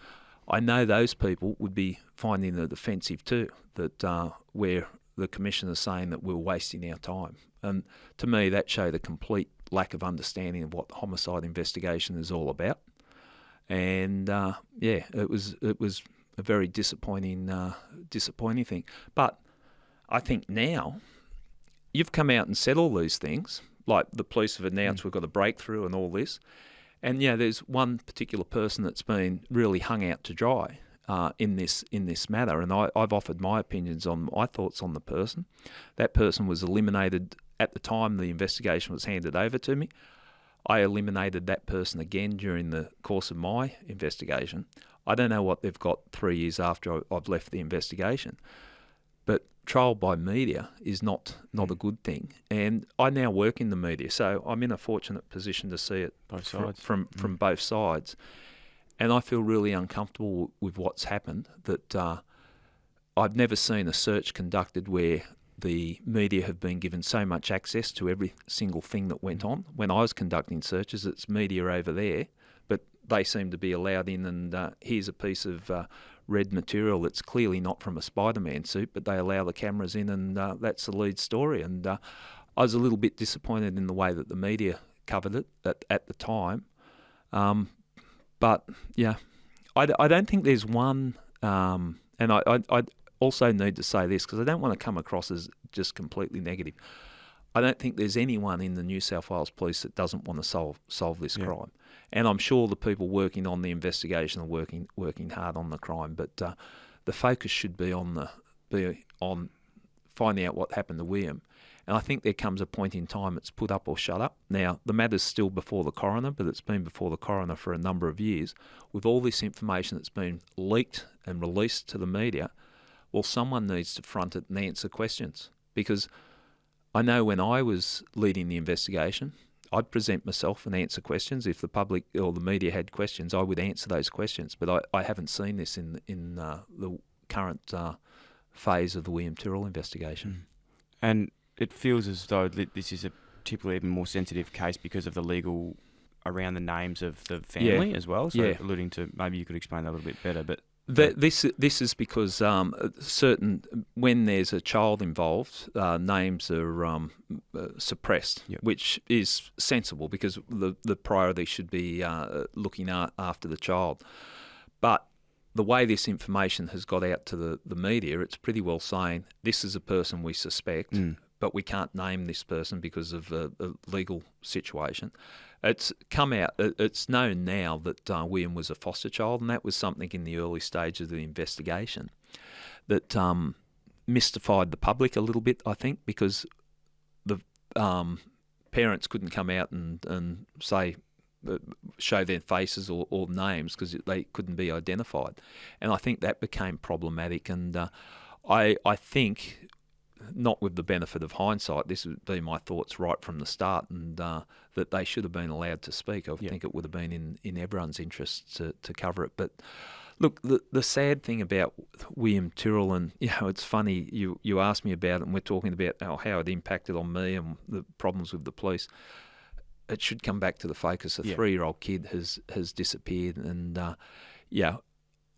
I know those people would be finding it offensive too, that where the Commissioner's saying that we're wasting our time. And to me, that showed a complete lack of understanding of what the homicide investigation is all about. And it was a very disappointing thing. But I think now you've come out and said all these things, like the police have announced we've got a breakthrough and all this. And there's one particular person that's been really hung out to dry in this matter, and I've offered my opinions on my thoughts on the person. That person was eliminated at the time the investigation was handed over to me. I eliminated that person again during the course of my investigation. I don't know what they've got 3 years after I've left the investigation, but trial by media is not a good thing. And I now work in the media, so I'm in a fortunate position to see it Both sides. from both sides. And I feel really uncomfortable with what's happened, that I've never seen a search conducted where the media have been given so much access to every single thing that went on. When I was conducting searches, it's media over there, but they seem to be allowed in, and here's a piece of red material that's clearly not from a Spider-Man suit, but they allow the cameras in, and that's the lead story. And I was a little bit disappointed in the way that the media covered it at the time. But I don't think there's one, and I also need to say this because I don't want to come across as just completely negative. I don't think there's anyone in the New South Wales Police that doesn't want to solve this crime, and I'm sure the people working on the investigation are working hard on the crime. But the focus should be on finding out what happened to William. And I think there comes a point in time it's put up or shut up. Now, the matter's still before the coroner, but it's been before the coroner for a number of years. With all this information that's been leaked and released to the media, well, someone needs to front it and answer questions. Because I know when I was leading the investigation, I'd present myself and answer questions. If the public or the media had questions, I would answer those questions. But I haven't seen this in the current phase of the William Tyrrell investigation. And it feels as though this is a typically even more sensitive case because of the legal around the names of the family as well. So alluding to, maybe you could explain that a little bit better. But this is because when there's a child involved, names are suppressed, which is sensible because the priority should be looking after the child. But the way this information has got out to the media, it's pretty well saying this is a person we suspect, but we can't name this person because of a legal situation. It's come out, it's known now that William was a foster child, and that was something in the early stage of the investigation that mystified the public a little bit, I think, because the parents couldn't come out and say, show their faces or names because they couldn't be identified. And I think that became problematic. And I think, not with the benefit of hindsight, this would be my thoughts right from the start, and that they should have been allowed to speak. I think it would have been in everyone's interest to cover it. But look, the sad thing about William Tyrrell, and it's funny, you asked me about it, and we're talking about how it impacted on me and the problems with the police. It should come back to the focus. A 3-year-old kid has disappeared, and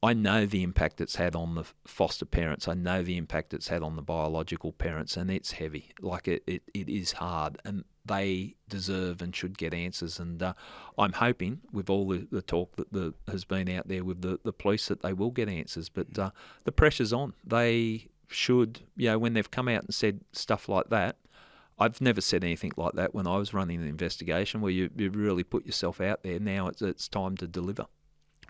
I know the impact it's had on the foster parents. I know the impact it's had on the biological parents, and it's heavy. Like it is hard, and they deserve and should get answers. And I'm hoping, with all the talk that has been out there with the police, that they will get answers. But the pressure's on. They should, when they've come out and said stuff like that. I've never said anything like that when I was running an investigation, where you really put yourself out there. Now it's time to deliver.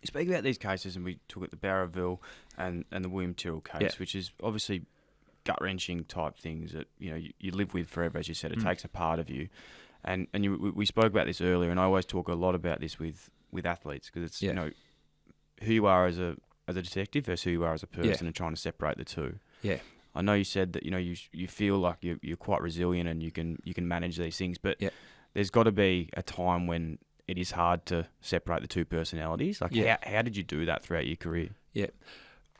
Speak about these cases, and we took at the Bowraville and the William Tyrell case, Yeah. which is obviously gut-wrenching type things that you live with forever, as you said. It takes a part of you, and we spoke about this earlier, and I always talk a lot about this with athletes, because it's who you are as a detective versus who you are as a person, and trying to separate the two. Yeah. I know you said that you feel like you're quite resilient and you can manage these things, but there's got to be a time when it is hard to separate the two personalities. Like, how did you do that throughout your career? Yeah,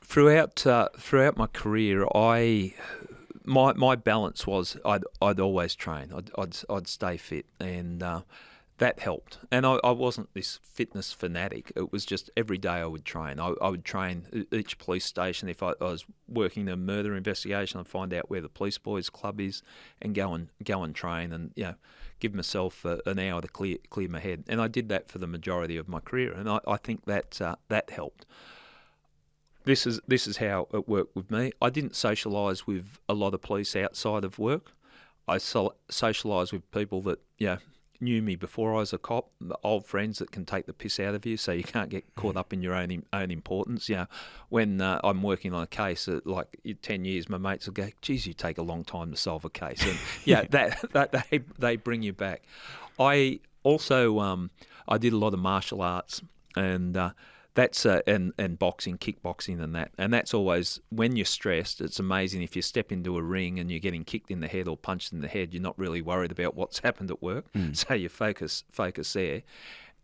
throughout my career, my balance was I'd always train. I'd stay fit, and that helped. And I wasn't this fitness fanatic. It was just every day I would train. I would train each police station. If I was working a murder investigation, I'd find out where the police boys club is, and go and train, and give myself an hour to clear my head. And I did that for the majority of my career, and I think that helped. This is how it worked with me. I didn't socialise with a lot of police outside of work. I socialised with people that knew me before I was a cop, old friends that can take the piss out of you, so you can't get caught up in your own importance. When I'm working on a case, like 10 years, my mates will go, "Geez, you take a long time to solve a case," and that they bring you back. I also I did a lot of martial arts, and that's and boxing, kickboxing, and that's always, when you're stressed, it's amazing. If you step into a ring and you're getting kicked in the head or punched in the head, you're not really worried about what's happened at work, so you focus there.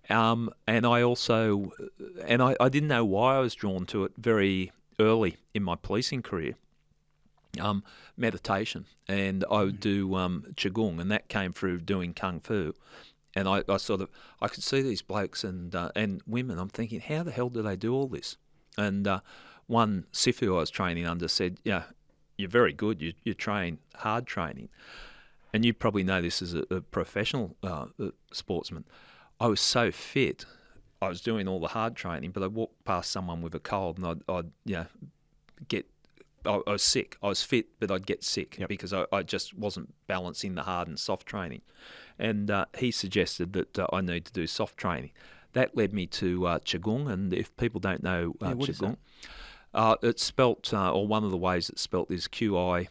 And I also, I didn't know why I was drawn to it very early in my policing career. Meditation, and I would do qigong, and that came through doing kung fu. And I could see these blokes and women. I'm thinking, how the hell do they do all this? And one sifu I was training under said, "Yeah, you're very good. You train hard training." And you probably know this as a professional sportsman. I was so fit. I was doing all the hard training, but I'd walk past someone with a cold, and I'd get. I was sick. I was fit, but I'd get sick because I just wasn't balancing the hard and soft training. And he suggested that I need to do soft training. That led me to qigong. And if people don't know qigong, it's spelt, or one of the ways it's spelt is Qigong.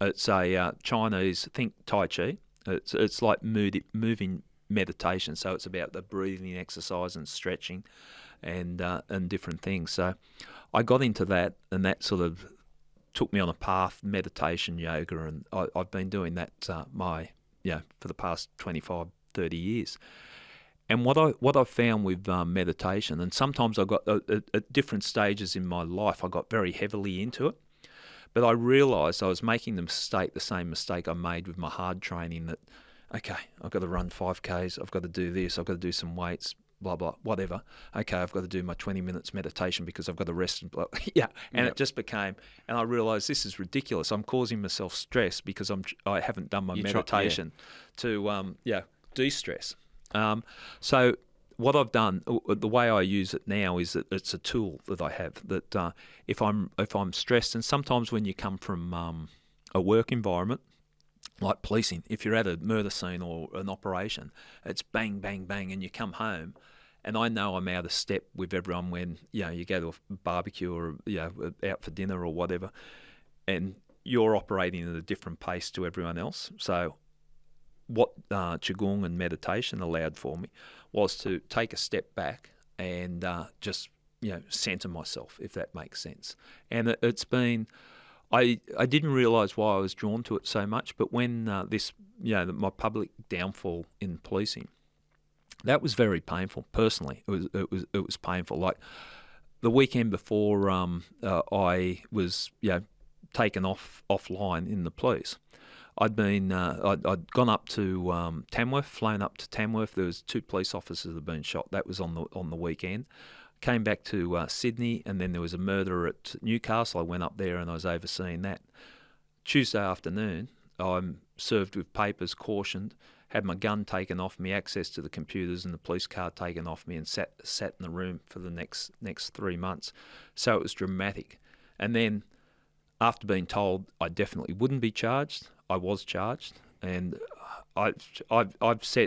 It's a Chinese, think Tai Chi. It's like moving meditation. So it's about the breathing exercise and stretching and different things. So I got into that, and that sort of took me on a path, meditation, yoga, and I've been doing that for the past 25, 30 years. And what I found with meditation, and sometimes I got at different stages in my life, I got very heavily into it, but I realised I was making the same mistake I made with my hard training, that, okay, I've got to run 5Ks, I've got to do this, I've got to do some weights, blah, blah, whatever. Okay, I've got to do my 20 minutes meditation because I've got to rest and blah. It just became, and I realised this is ridiculous. I'm causing myself stress because I haven't done my meditation to de-stress. So what I've done, the way I use it now, is that it's a tool that I have, that if I'm stressed, and sometimes when you come from a work environment, like policing, if you're at a murder scene or an operation, it's bang, bang, bang, and you come home, and I know I'm out of step with everyone when you go to a barbecue or out for dinner or whatever, and you're operating at a different pace to everyone else. So what qigong and meditation allowed for me was to take a step back and just centre myself, if that makes sense. And it's been. I didn't realise why I was drawn to it so much, but when my public downfall in policing, that was very painful. Personally, it was painful. Like the weekend before, I was taken offline in the police. I'd gone up to Tamworth, flown up to Tamworth. There was 2 police officers that had been shot. That was on the weekend. Came back to Sydney, and then there was a murder at Newcastle. I went up there and I was overseeing that. Tuesday afternoon, I'm served with papers, cautioned, had my gun taken off me, access to the computers and the police car taken off me, and sat in the room for the next 3 months. So it was dramatic. And then after being told I definitely wouldn't be charged, I was charged, and I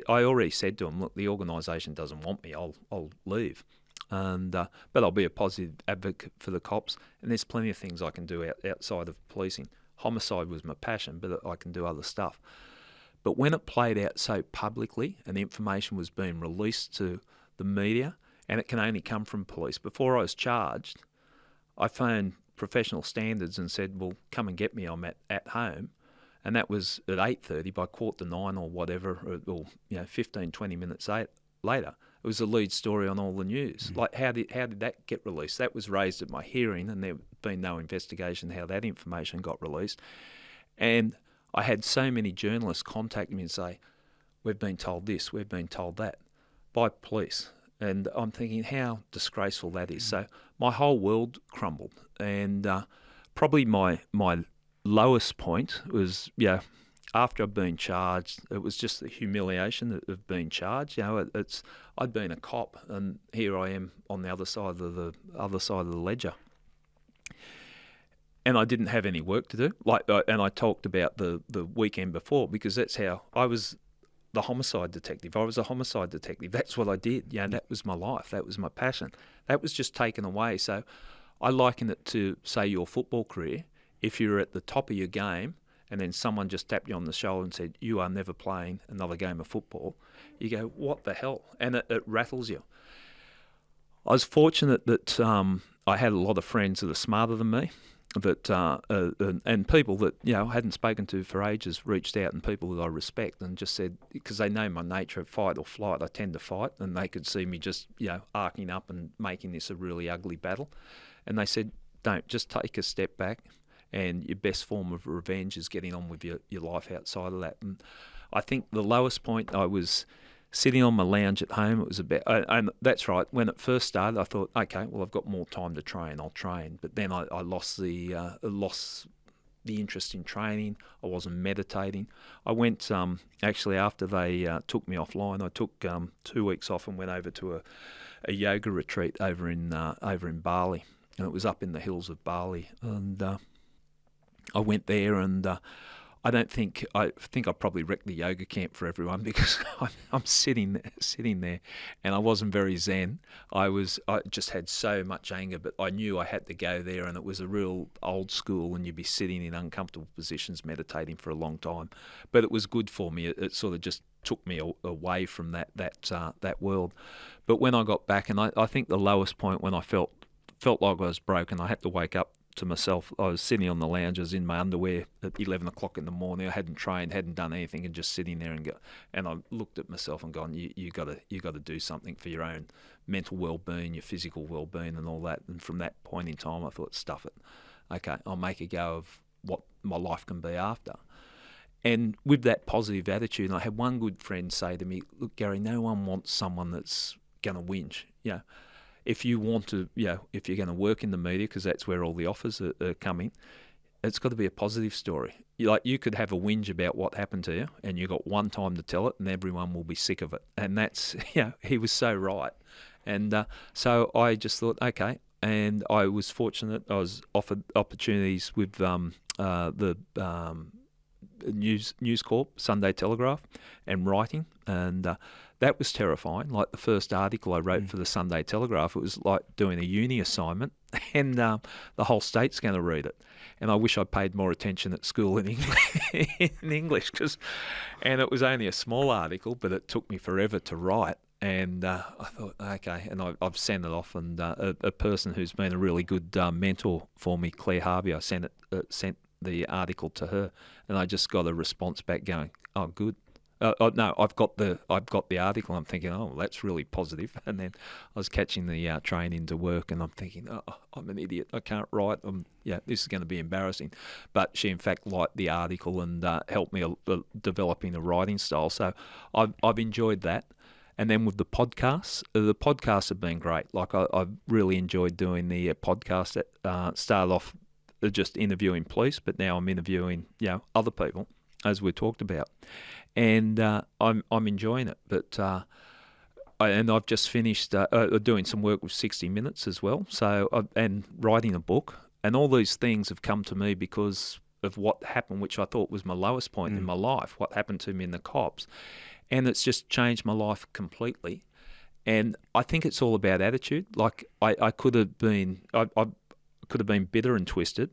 already said to them, look, the organisation doesn't want me. I'll leave, and but I'll be a positive advocate for the cops. And there's plenty of things I can do outside of policing. Homicide was my passion, but I can do other stuff. But when it played out so publicly and the information was being released to the media, and it can only come from police, before I was charged, I phoned professional standards and said, well, come and get me, I'm at home. And that was at 8:30, by 8:45 or whatever, or 15, 20 minutes later. It was the lead story on all the news. Like, how did that get released? That was raised at my hearing, and there'd been no investigation how that information got released. And I had so many journalists contact me and say, we've been told this, we've been told that, by police. And I'm thinking how disgraceful that is. So my whole world crumbled. And probably my lowest point was, after I'd been charged, it was just the humiliation of being charged. I'd been a cop, and here I am on the other side of the ledger. And I didn't have any work to do. And I talked about the weekend before, because that's how I was the homicide detective. I was a homicide detective. That's what I did. That was my life. That was my passion. That was just taken away. So I liken it to, say, your football career. If you're at the top of your game and then someone just tapped you on the shoulder and said, you are never playing another game of football, you go, what the hell? And it rattles you. I was fortunate that I had a lot of friends that are smarter than me, that and people that I hadn't spoken to for ages reached out, and people that I respect, and just said, because they know my nature of fight or flight, I tend to fight, and they could see me just arcing up and making this a really ugly battle, and they said, don't, just take a step back, and your best form of revenge is getting on with your life outside of that. And I think the lowest point, I was sitting on my lounge at home. It was about, and that's right, when it first started, I thought, okay, well, I've got more time to train, I'll train. But then I lost the interest in training. I wasn't meditating. I went, actually, after they took me offline, I took 2 weeks off and went over to a yoga retreat over in Bali. And it was up in the hills of Bali. And I went there, and I think I probably wrecked the yoga camp for everyone, because I'm sitting there, and I wasn't very zen. I just had so much anger, but I knew I had to go there, and it was a real old school, and you'd be sitting in uncomfortable positions, meditating for a long time. But it was good for me. It sort of just took me away from that world. But when I got back, and I think the lowest point, when I felt like I was broken, I had to wake up to myself. I was sitting on the lounge, I was in my underwear at 11 o'clock in the morning. I hadn't trained, hadn't done anything, and just sitting there and I looked at myself and gone, you got to do something for your own mental well-being, your physical well-being, and all that. And from that point in time, I thought, stuff it. Okay, I'll make a go of what my life can be after. And with that positive attitude, I had one good friend say to me, look, Gary, no one wants someone that's going to whinge. If you want to, if you're going to work in the media, because that's where all the offers are coming, it's got to be a positive story. You could have a whinge about what happened to you, and you got one time to tell it, and everyone will be sick of it. And that's, he was so right. And so I just thought, okay. And I was fortunate. I was offered opportunities with the News Corp, Sunday Telegraph, and writing, and that was terrifying. Like the first article I wrote for the Sunday Telegraph, it was like doing a uni assignment, and the whole state's going to read it. And I wish I paid more attention at school in English, and it was only a small article, but it took me forever to write. And I thought, okay, and I've sent it off, and a person who's been a really good mentor for me, Claire Harvey, I sent the article to her, and I just got a response back going, oh, good. No, I've got the article. I'm thinking, oh, that's really positive. And then I was catching the train into work, and I'm thinking, oh, I'm an idiot. I can't write. This is going to be embarrassing. But she, in fact, liked the article and helped me developing a writing style. So I've enjoyed that. And then with the podcasts have been great. Like I've really enjoyed doing the podcast that started off just interviewing police, but now I'm interviewing other people, as we talked about. And I'm enjoying it, but I've just finished doing some work with 60 Minutes as well. So and writing a book, and all these things have come to me because of what happened, which I thought was my lowest point in my life, what happened to me in the cops. And it's just changed my life completely. And I think it's all about attitude. Like I could have been bitter and twisted,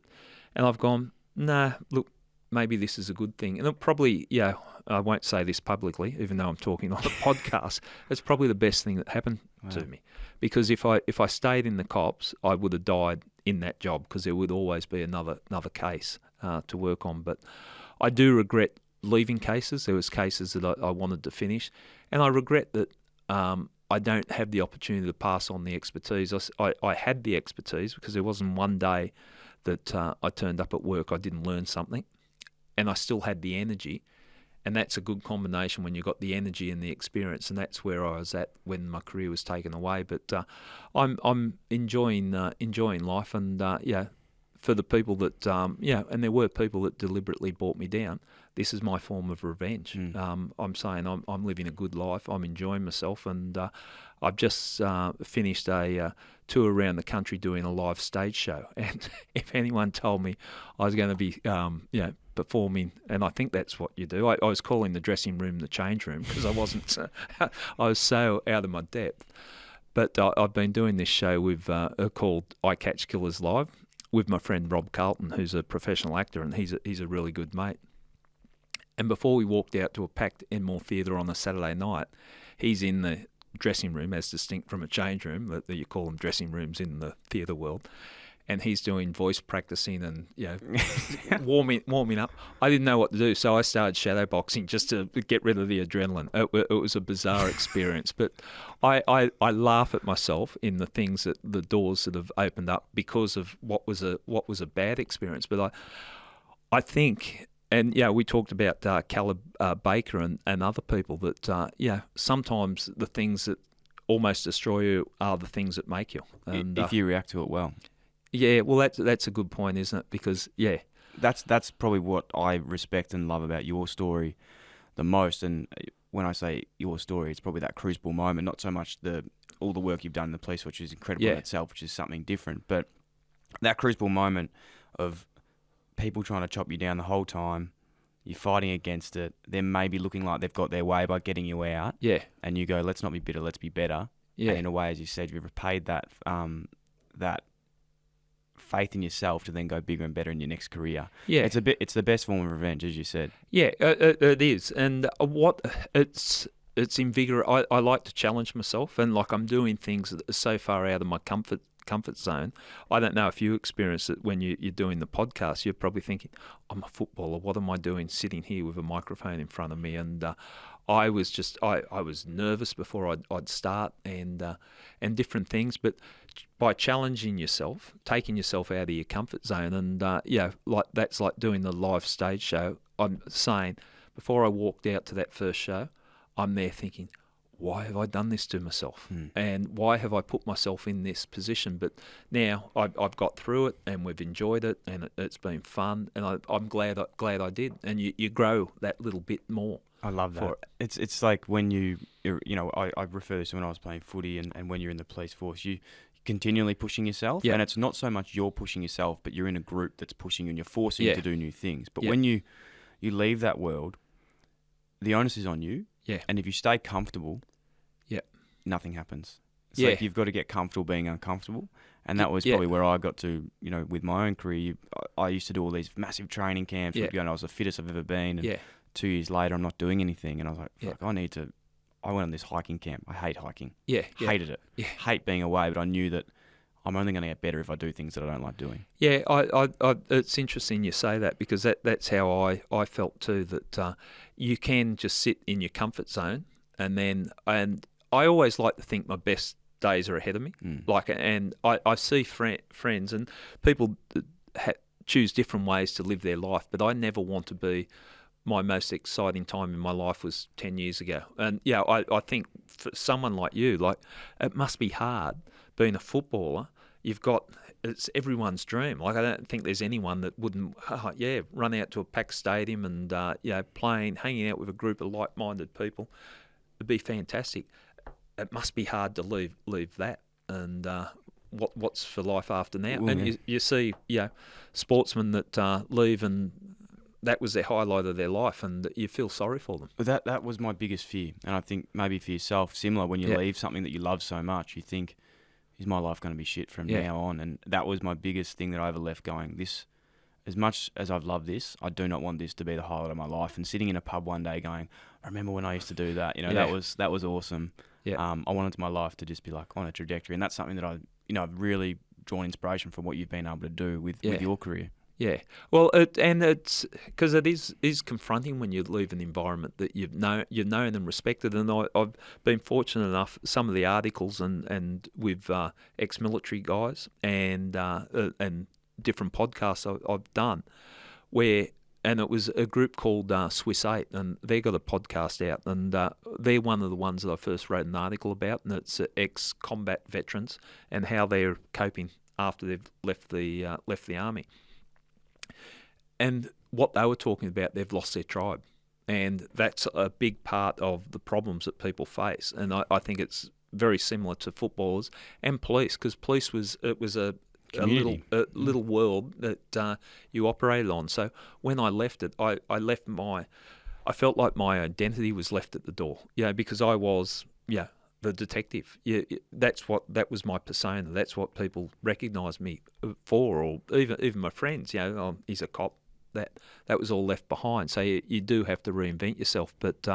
and I've gone, nah, look, maybe this is a good thing. And it'll probably, I won't say this publicly, even though I'm talking on a podcast. It's probably the best thing that happened to me, because if I stayed in the cops, I would have died in that job, because there would always be another case to work on. But I do regret leaving cases. There was cases that I wanted to finish, and I regret that I don't have the opportunity to pass on the expertise. I had the expertise, because there wasn't one day that I turned up at work I didn't learn something, and I still had the energy. And that's a good combination when you've got the energy and the experience, and that's where I was at when my career was taken away. But I'm enjoying life, and for the people that and there were people that deliberately brought me down. This is my form of revenge. I'm saying I'm living a good life. I'm enjoying myself, and I've just finished a tour around the country doing a live stage show. And if anyone told me I was going to be performing, and I think that's what you do. I was calling the dressing room the change room, because I wasn't. I was so out of my depth. But I've been doing this show with called I Catch Killers Live with my friend Rob Carlton, who's a professional actor, and he's a really good mate. And before we walked out to a packed Enmore Theatre on a Saturday night, he's in the dressing room, as distinct from a change room, that you call them dressing rooms in the theatre world. And he's doing voice practicing and warming up. I didn't know what to do, so I started shadow boxing just to get rid of the adrenaline. It was a bizarre experience, but I laugh at myself in the things that the doors that have opened up because of what was a bad experience. But I think. And we talked about Caleb Baker and other people that sometimes the things that almost destroy you are the things that make you. And if you react to it well. Yeah, well, that's a good point, isn't it? Because that's probably what I respect and love about your story the most. And when I say your story, it's probably that crucible moment, not so much all the work you've done in the police, which is incredible in itself, which is something different, but that crucible moment of people trying to chop you down the whole time, you're fighting against it, them maybe looking like they've got their way by getting you out. Yeah. And you go, let's not be bitter, let's be better. Yeah. And in a way, as you said, you've repaid that faith in yourself to then go bigger and better in your next career. Yeah. It's the best form of revenge, as you said. Yeah, it is. And it's invigorating. I like to challenge myself, and like I'm doing things that are so far out of my comfort zone. I don't know if you experience it when you're doing the podcast. You're probably thinking, I'm a footballer, what am I doing sitting here with a microphone in front of me? And I was nervous before I'd start and different things, but by challenging yourself, taking yourself out of your comfort zone, and like that's like doing the live stage show. I'm saying, before I walked out to that first show, I'm there thinking, why have I done this to myself? And why have I put myself in this position? But now I've got through it, and we've enjoyed it, and it's been fun, and I'm glad I did. And you grow that little bit more. I love that. It's like when I refer this to when I was playing footy, and when you're in the police force, you continually pushing yourself, and it's not so much you're pushing yourself, but you're in a group that's pushing you, and you're forcing you to do new things. But when you leave that world, the onus is on you. Yeah. And if you stay comfortable, nothing happens. It's like you've got to get comfortable being uncomfortable. And that was probably where I got to, with my own career. I used to do all these massive training camps. And I was the fittest I've ever been. And 2 years later, I'm not doing anything. And I was like, fuck, I went on this hiking camp. I hate hiking. Hated it. Hate being away, but I knew that I'm only going to get better if I do things that I don't like doing. Yeah, it's interesting you say that, because that's how I felt too, that you can just sit in your comfort zone, and I always like to think my best days are ahead of me. And I see friends and people that choose different ways to live their life, but I never want to be. My most exciting time in my life was 10 years ago. And I think for someone like you, it must be hard being a footballer. It's everyone's dream. I don't think there's anyone that wouldn't, run out to a packed stadium and, hanging out with a group of like-minded people. It'd be fantastic. It must be hard to leave that. And what's for life after now. Well, And yeah. you see, sportsmen that leave and that was their highlight of their life, and you feel sorry for them. But that was my biggest fear, and I think maybe for yourself, similar. When you Yeah. leave something that you love so much, you think, "Is my life going to be shit from Yeah. now on?" And that was my biggest thing that I ever left. Going, this, as much as I've loved this, I do not want this to be the highlight of my life. And sitting in a pub one day, going, "I remember when I used to do that." Yeah. That was awesome. Yeah. I wanted my life to just be like on a trajectory, and that's something that I've really drawn inspiration from what you've been able to do with your career. Yeah, well, it's because it is confronting when you leave an environment that you've known and respected. And I've been fortunate enough, some of the articles and with ex-military guys and different podcasts I've done, and it was a group called Swiss 8, and they got a podcast out, and they're one of the ones that I first wrote an article about, and it's ex-combat veterans and how they're coping after they've left the army. And what they were talking about, they've lost their tribe. And that's a big part of the problems that people face. And I think it's very similar to footballers and police, because police was a little world that you operated on. So when I left it, I felt like my identity was left at the door. Because I was the detective. That was my persona. That's what people recognised me for, or even my friends. He's a cop. That was all left behind. So you do have to reinvent yourself. But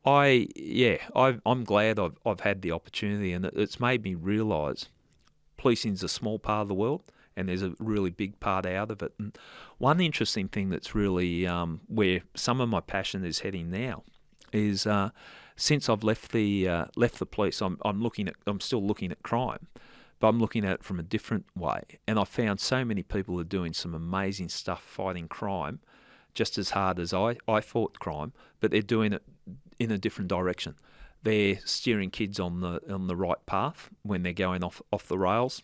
I'm glad I've had the opportunity, and it's made me realise policing's a small part of the world, and there's a really big part out of it. And one interesting thing that's really where some of my passion is heading now is since I've left the police, I'm still looking at crime, but I'm looking at it from a different way. And I found so many people are doing some amazing stuff fighting crime, just as hard as I fought crime, but they're doing it in a different direction. They're steering kids on the right path when they're going off the rails,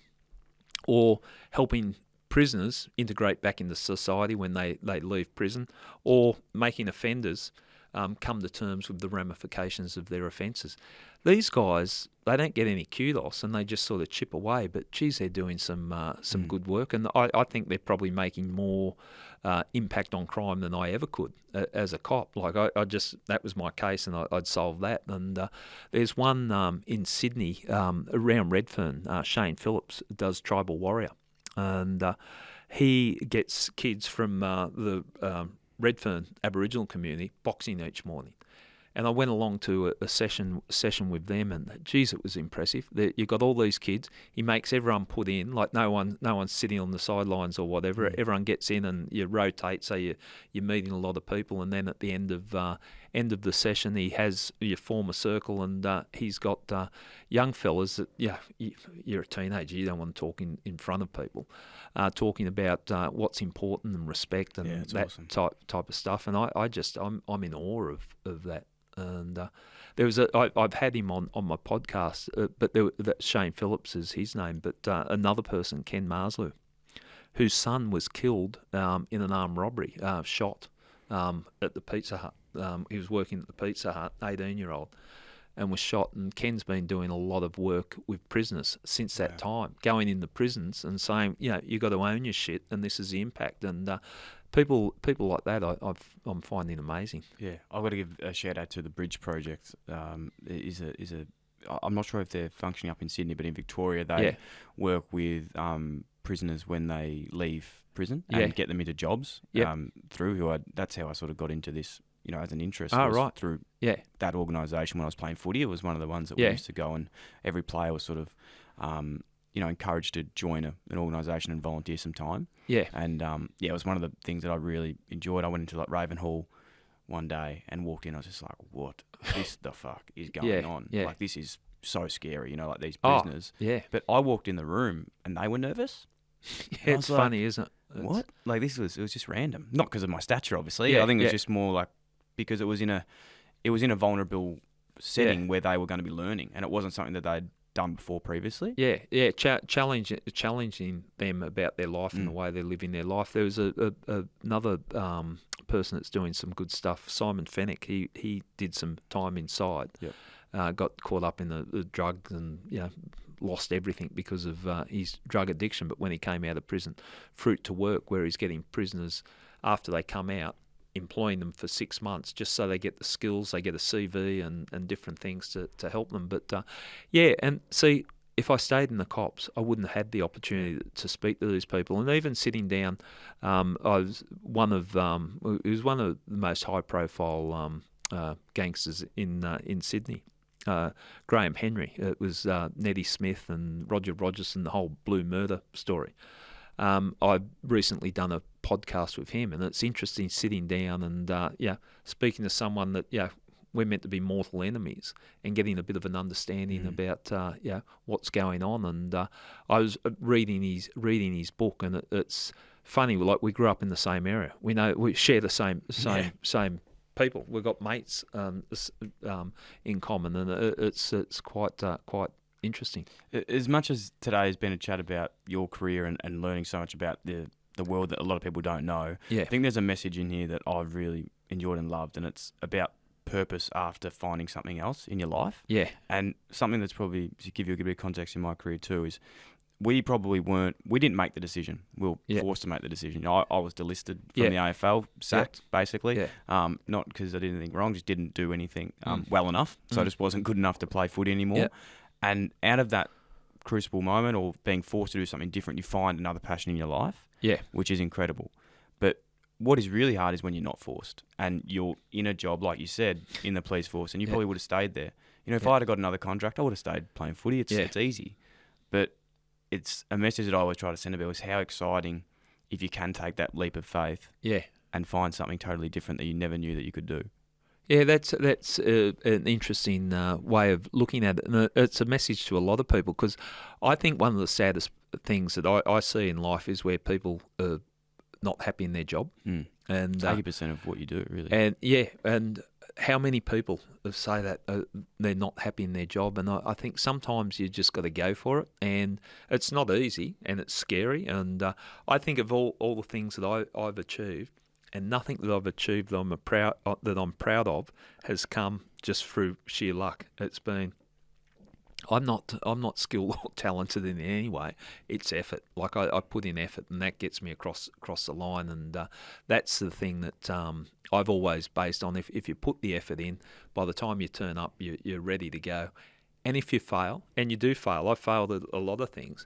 or helping prisoners integrate back into society when they leave prison, or making offenders come to terms with the ramifications of their offences. These guys, they don't get any kudos, and they just sort of chip away. But geez, they're doing some good work, and I think they're probably making more impact on crime than I ever could as a cop. Like that was my case, and I'd solve that. And there's one in Sydney around Redfern. Shane Phillips does Tribal Warrior, and he gets kids from the Redfern Aboriginal community boxing each morning. And I went along to a session with them, and geez, it was impressive. You've got all these kids. He makes everyone put in, like no one's sitting on the sidelines or whatever. Everyone gets in, and you rotate, so you're meeting a lot of people. And then at the end of the session, you form a circle, and he's got young fellas that you're a teenager, you don't want to talk in front of people, talking about what's important and respect and that awesome. type of stuff. And I'm in awe of that. And I've had him on my podcast, but Shane Phillips is his name, but another person, Ken Marslew, whose son was killed in an armed robbery, shot at the Pizza Hut. He was working at the Pizza Hut, 18-year-old, and was shot. And Ken's been doing a lot of work with prisoners since that time, going into prisons and saying, you got to own your shit, and this is the impact. And people like that, I'm finding amazing. Yeah, I've got to give a shout out to the Bridge Project. I'm not sure if they're functioning up in Sydney, but in Victoria they work with prisoners when they leave prison and get them into jobs. That's how I sort of got into this, as an interest. Through that organisation when I was playing footy. It was one of the ones that we used to go, and every player was sort of encouraged to join an organisation and volunteer some time. Yeah. And it was one of the things that I really enjoyed. I went into like Ravenhall one day and walked in. I was just like, what the fuck is going on? Yeah. Like, this is so scary, like these prisoners. But I walked in the room and they were nervous. It's funny, isn't it? What? Like, it was just random. Not because of my stature, obviously. I think it was just more like because it was in a vulnerable setting where they were going to be learning, and it wasn't something that they'd done before previously. Challenging them about their life and the way they're living their life. There was another person that's doing some good stuff, Simon Fennick. He did some time inside. Got caught up in the drugs and lost everything because of his drug addiction. But when he came out of prison, Fruit to Work, where he's getting prisoners after they come out, employing them for 6 months just so they get the skills, they get a CV and different things to help them. But and see, if I stayed in the cops, I wouldn't have had the opportunity to speak to these people. And even sitting down, I was one of the most high-profile gangsters in Sydney. Graham Henry. It was Neddy Smith and Roger Rogerson, the whole Blue Murder story. I've recently done a podcast with him, and it's interesting sitting down and speaking to someone that we're meant to be mortal enemies, and getting a bit of an understanding about what's going on. And I was reading his book, and it's funny. Like, we grew up in the same area. We share the same people. We've got mates in common, and it's quite interesting. As much as today has been a chat about your career and learning so much about the world that a lot of people don't know, I think there's a message in here that I've really enjoyed and loved, and it's about purpose after finding something else in your life. Yeah. And something that's probably, to give you a bit of context in my career too, is we didn't make the decision. We were forced to make the decision. I was delisted from the AFL, sacked, basically. Yeah. Not because I did anything wrong, just didn't do anything well enough. So I just wasn't good enough to play footy anymore. Yeah. And out of that crucible moment, or being forced to do something different, you find another passion in your life, which is incredible. But what is really hard is when you're not forced and you're in a job, like you said, in the police force, and you probably would have stayed there. If I had got another contract, I would have stayed playing footy. It's easy. But it's a message that I always try to send about is how exciting if you can take that leap of faith and find something totally different that you never knew that you could do. Yeah, that's an interesting way of looking at it, and it's a message to a lot of people, because I think one of the saddest things that I see in life is where people are not happy in their job. And 80% of what you do, really. And how many people say that they're not happy in their job? And I think sometimes you just got to go for it, and it's not easy, and it's scary. And I think of all the things that I've achieved, and nothing that I've achieved that I'm proud of has come just through sheer luck. It's been, I'm not skilled or talented in any way. It's effort. Like, I put in effort, and that gets me across the line. And that's the thing that I've always based on. If you put the effort in, by the time you turn up, you're ready to go. And if you fail, and you do fail, I failed at a lot of things,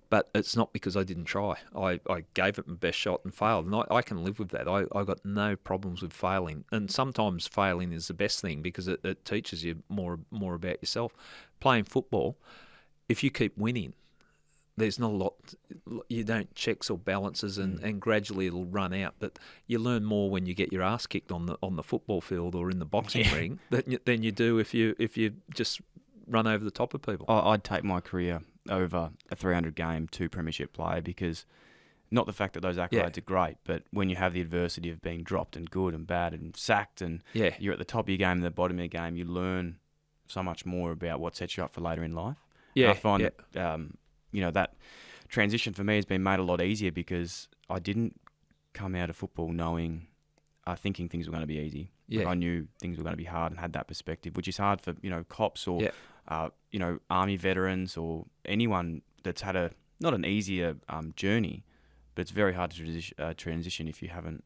but it's not because I didn't try. I gave it my best shot and failed, and I can live with that. I got no problems with failing, and sometimes failing is the best thing, because it teaches you more about yourself. Playing football, if you keep winning, there's not a lot. You don't checks or balances, and gradually it'll run out. But you learn more when you get your ass kicked on the football field or in the boxing ring than you do if you just run over the top of people. I'd take my career over a 300 game 2 premiership player, because not the fact that those accolades are great, but when you have the adversity of being dropped and good and bad and sacked, and you're at the top of your game and the bottom of your game, you learn so much more about what sets you up for later in life. And I find that that transition for me has been made a lot easier, because I didn't come out of football thinking things were going to be easy. Like, I knew things were going to be hard and had that perspective, which is hard for cops or army veterans or anyone that's had not an easier journey, but it's very hard to transition if you haven't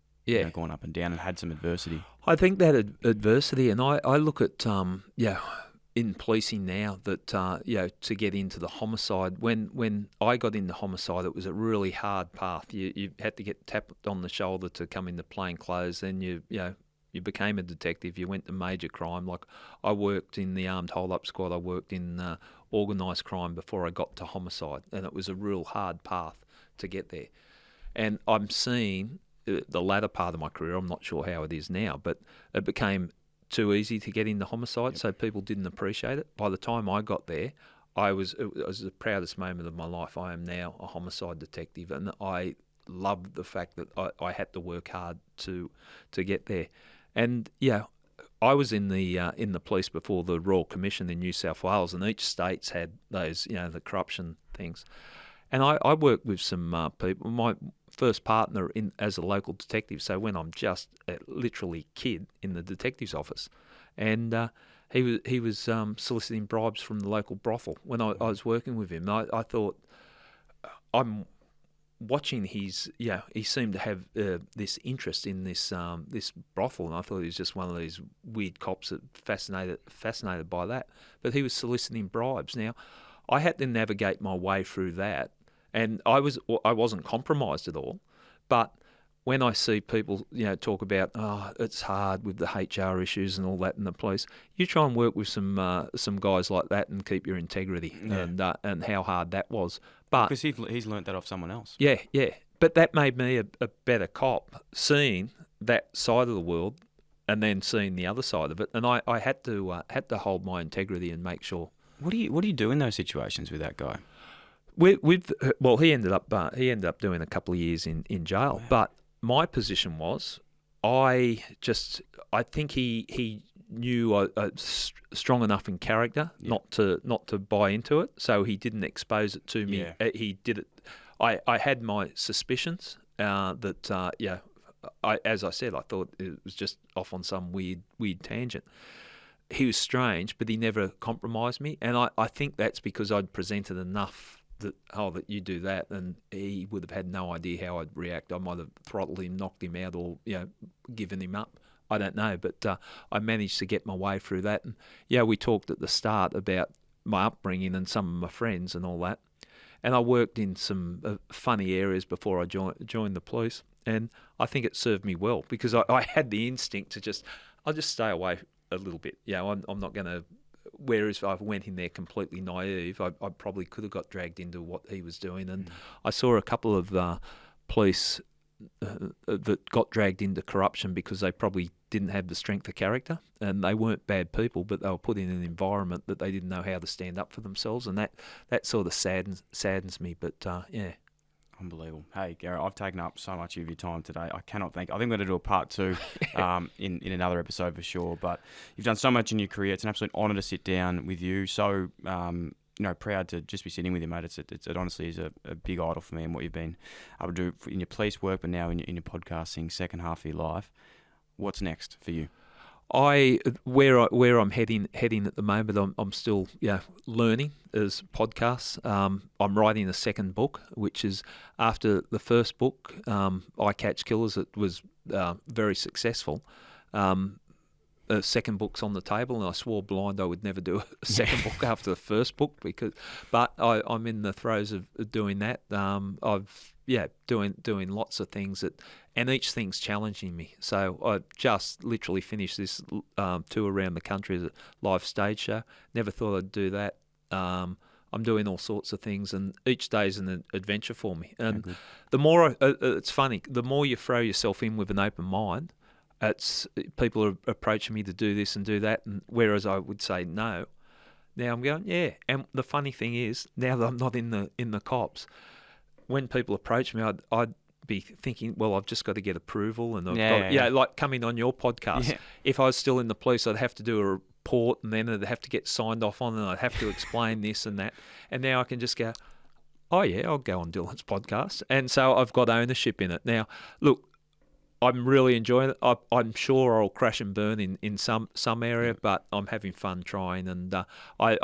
gone up and down and had some adversity. I think that adversity, and I look at in policing now that to get into the homicide. When I got into homicide, it was a really hard path. You had to get tapped on the shoulder to come into plain clothes. Then you became a detective. You went to major crime. Like, I worked in the armed hold-up squad. I worked in organised crime before I got to homicide, and it was a real hard path to get there. And I'm seeing the latter part of my career. I'm not sure how it is now, but it became too easy to get into homicide, so people didn't appreciate it. By the time I got there, it was the proudest moment of my life. I am now a homicide detective, and I love the fact that I had to work hard to get there. And I was in the police before the Royal Commission in New South Wales, and each state's had those the corruption things. And I worked with some people. My first partner as a local detective, so when I'm just a literally kid in the detective's office, and he was soliciting bribes from the local brothel when I was working with him. I thought, I'm watching his, he seemed to have this interest in this this brothel, and I thought he was just one of these weird cops that fascinated by that. But he was soliciting bribes. Now, I had to navigate my way through that, and I wasn't compromised at all. But when I see people, talk about, it's hard with the HR issues and all that in the police, you try and work with some guys like that and keep your integrity, and how hard that was. But because he's learnt that off someone else. Yeah. But that made me a better cop, seeing that side of the world and then seeing the other side of it. And I had to hold my integrity and make sure. What do you do in those situations with that guy? He ended up doing a couple of years in jail. Wow. But my position was, I think he knew I strong enough in character not to buy into it, so he didn't expose it to me. Yeah. He did it. I had my suspicions as I said, I thought it was just off on some weird tangent. He was strange, but he never compromised me, and I think that's because I'd presented enough that you do that, and he would have had no idea how I'd react. I might have throttled him, knocked him out, or given him up. I don't know, but I managed to get my way through that. And we talked at the start about my upbringing and some of my friends and all that. And I worked in some funny areas before I joined the police, and I think it served me well because I had the instinct to I'll just stay away a little bit. I'm not going to. Whereas if I went in there completely naive, I probably could have got dragged into what he was doing. And I saw a couple of police that got dragged into corruption because they probably didn't have the strength of character, and they weren't bad people, but they were put in an environment that they didn't know how to stand up for themselves, and that sort of saddens me. But Unbelievable. Hey, Gary, I've taken up so much of your time today. I cannot thank. I think we're going to do a part 2 in another episode for sure. But you've done so much in your career. It's an absolute honour to sit down with you. So, proud to just be sitting with you, mate. It honestly is a big idol for me and what you've been able to do in your police work, but now in your podcasting second half of your life. What's next for you? Where I'm heading at the moment, I'm still learning as podcasts. I'm writing a second book, which is after the first book, I Catch Killers. It was very successful. The second book's on the table, and I swore blind I would never do a second book after the first book but I'm in the throes of doing that. Doing lots of things and each thing's challenging me. So I just literally finished this tour around the country as a live stage show. Never thought I'd do that. I'm doing all sorts of things, and each day is an adventure for me. And the more it's funny, the more you throw yourself in with an open mind, people are approaching me to do this and do that, and whereas I would say no, now I'm going And the funny thing is, now that I'm not in the cops, when people approach me, I'd be thinking, well, I've just got to get approval, and like coming on your podcast. Yeah. If I was still in the police, I'd have to do a report, and then it'd have to get signed off on, and I'd have to explain this and that. And now I can just go, I'll go on Dylan's podcast, and so I've got ownership in it. Now, look, I'm really enjoying it. I'm sure I'll crash and burn in some area, but I'm having fun trying, and I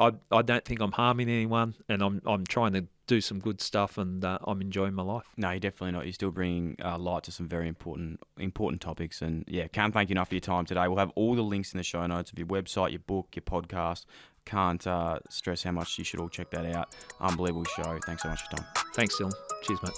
don't think I'm harming anyone, and I'm trying to do some good stuff, and I'm enjoying my life. No, you're definitely not. You're still bringing light to some very important topics, and can't thank you enough for your time today. We'll have all the links in the show notes of your website, your book, your podcast. Can't stress how much you should all check that out. Unbelievable show. Thanks so much for your time. Thanks, Dylan. Cheers, mate.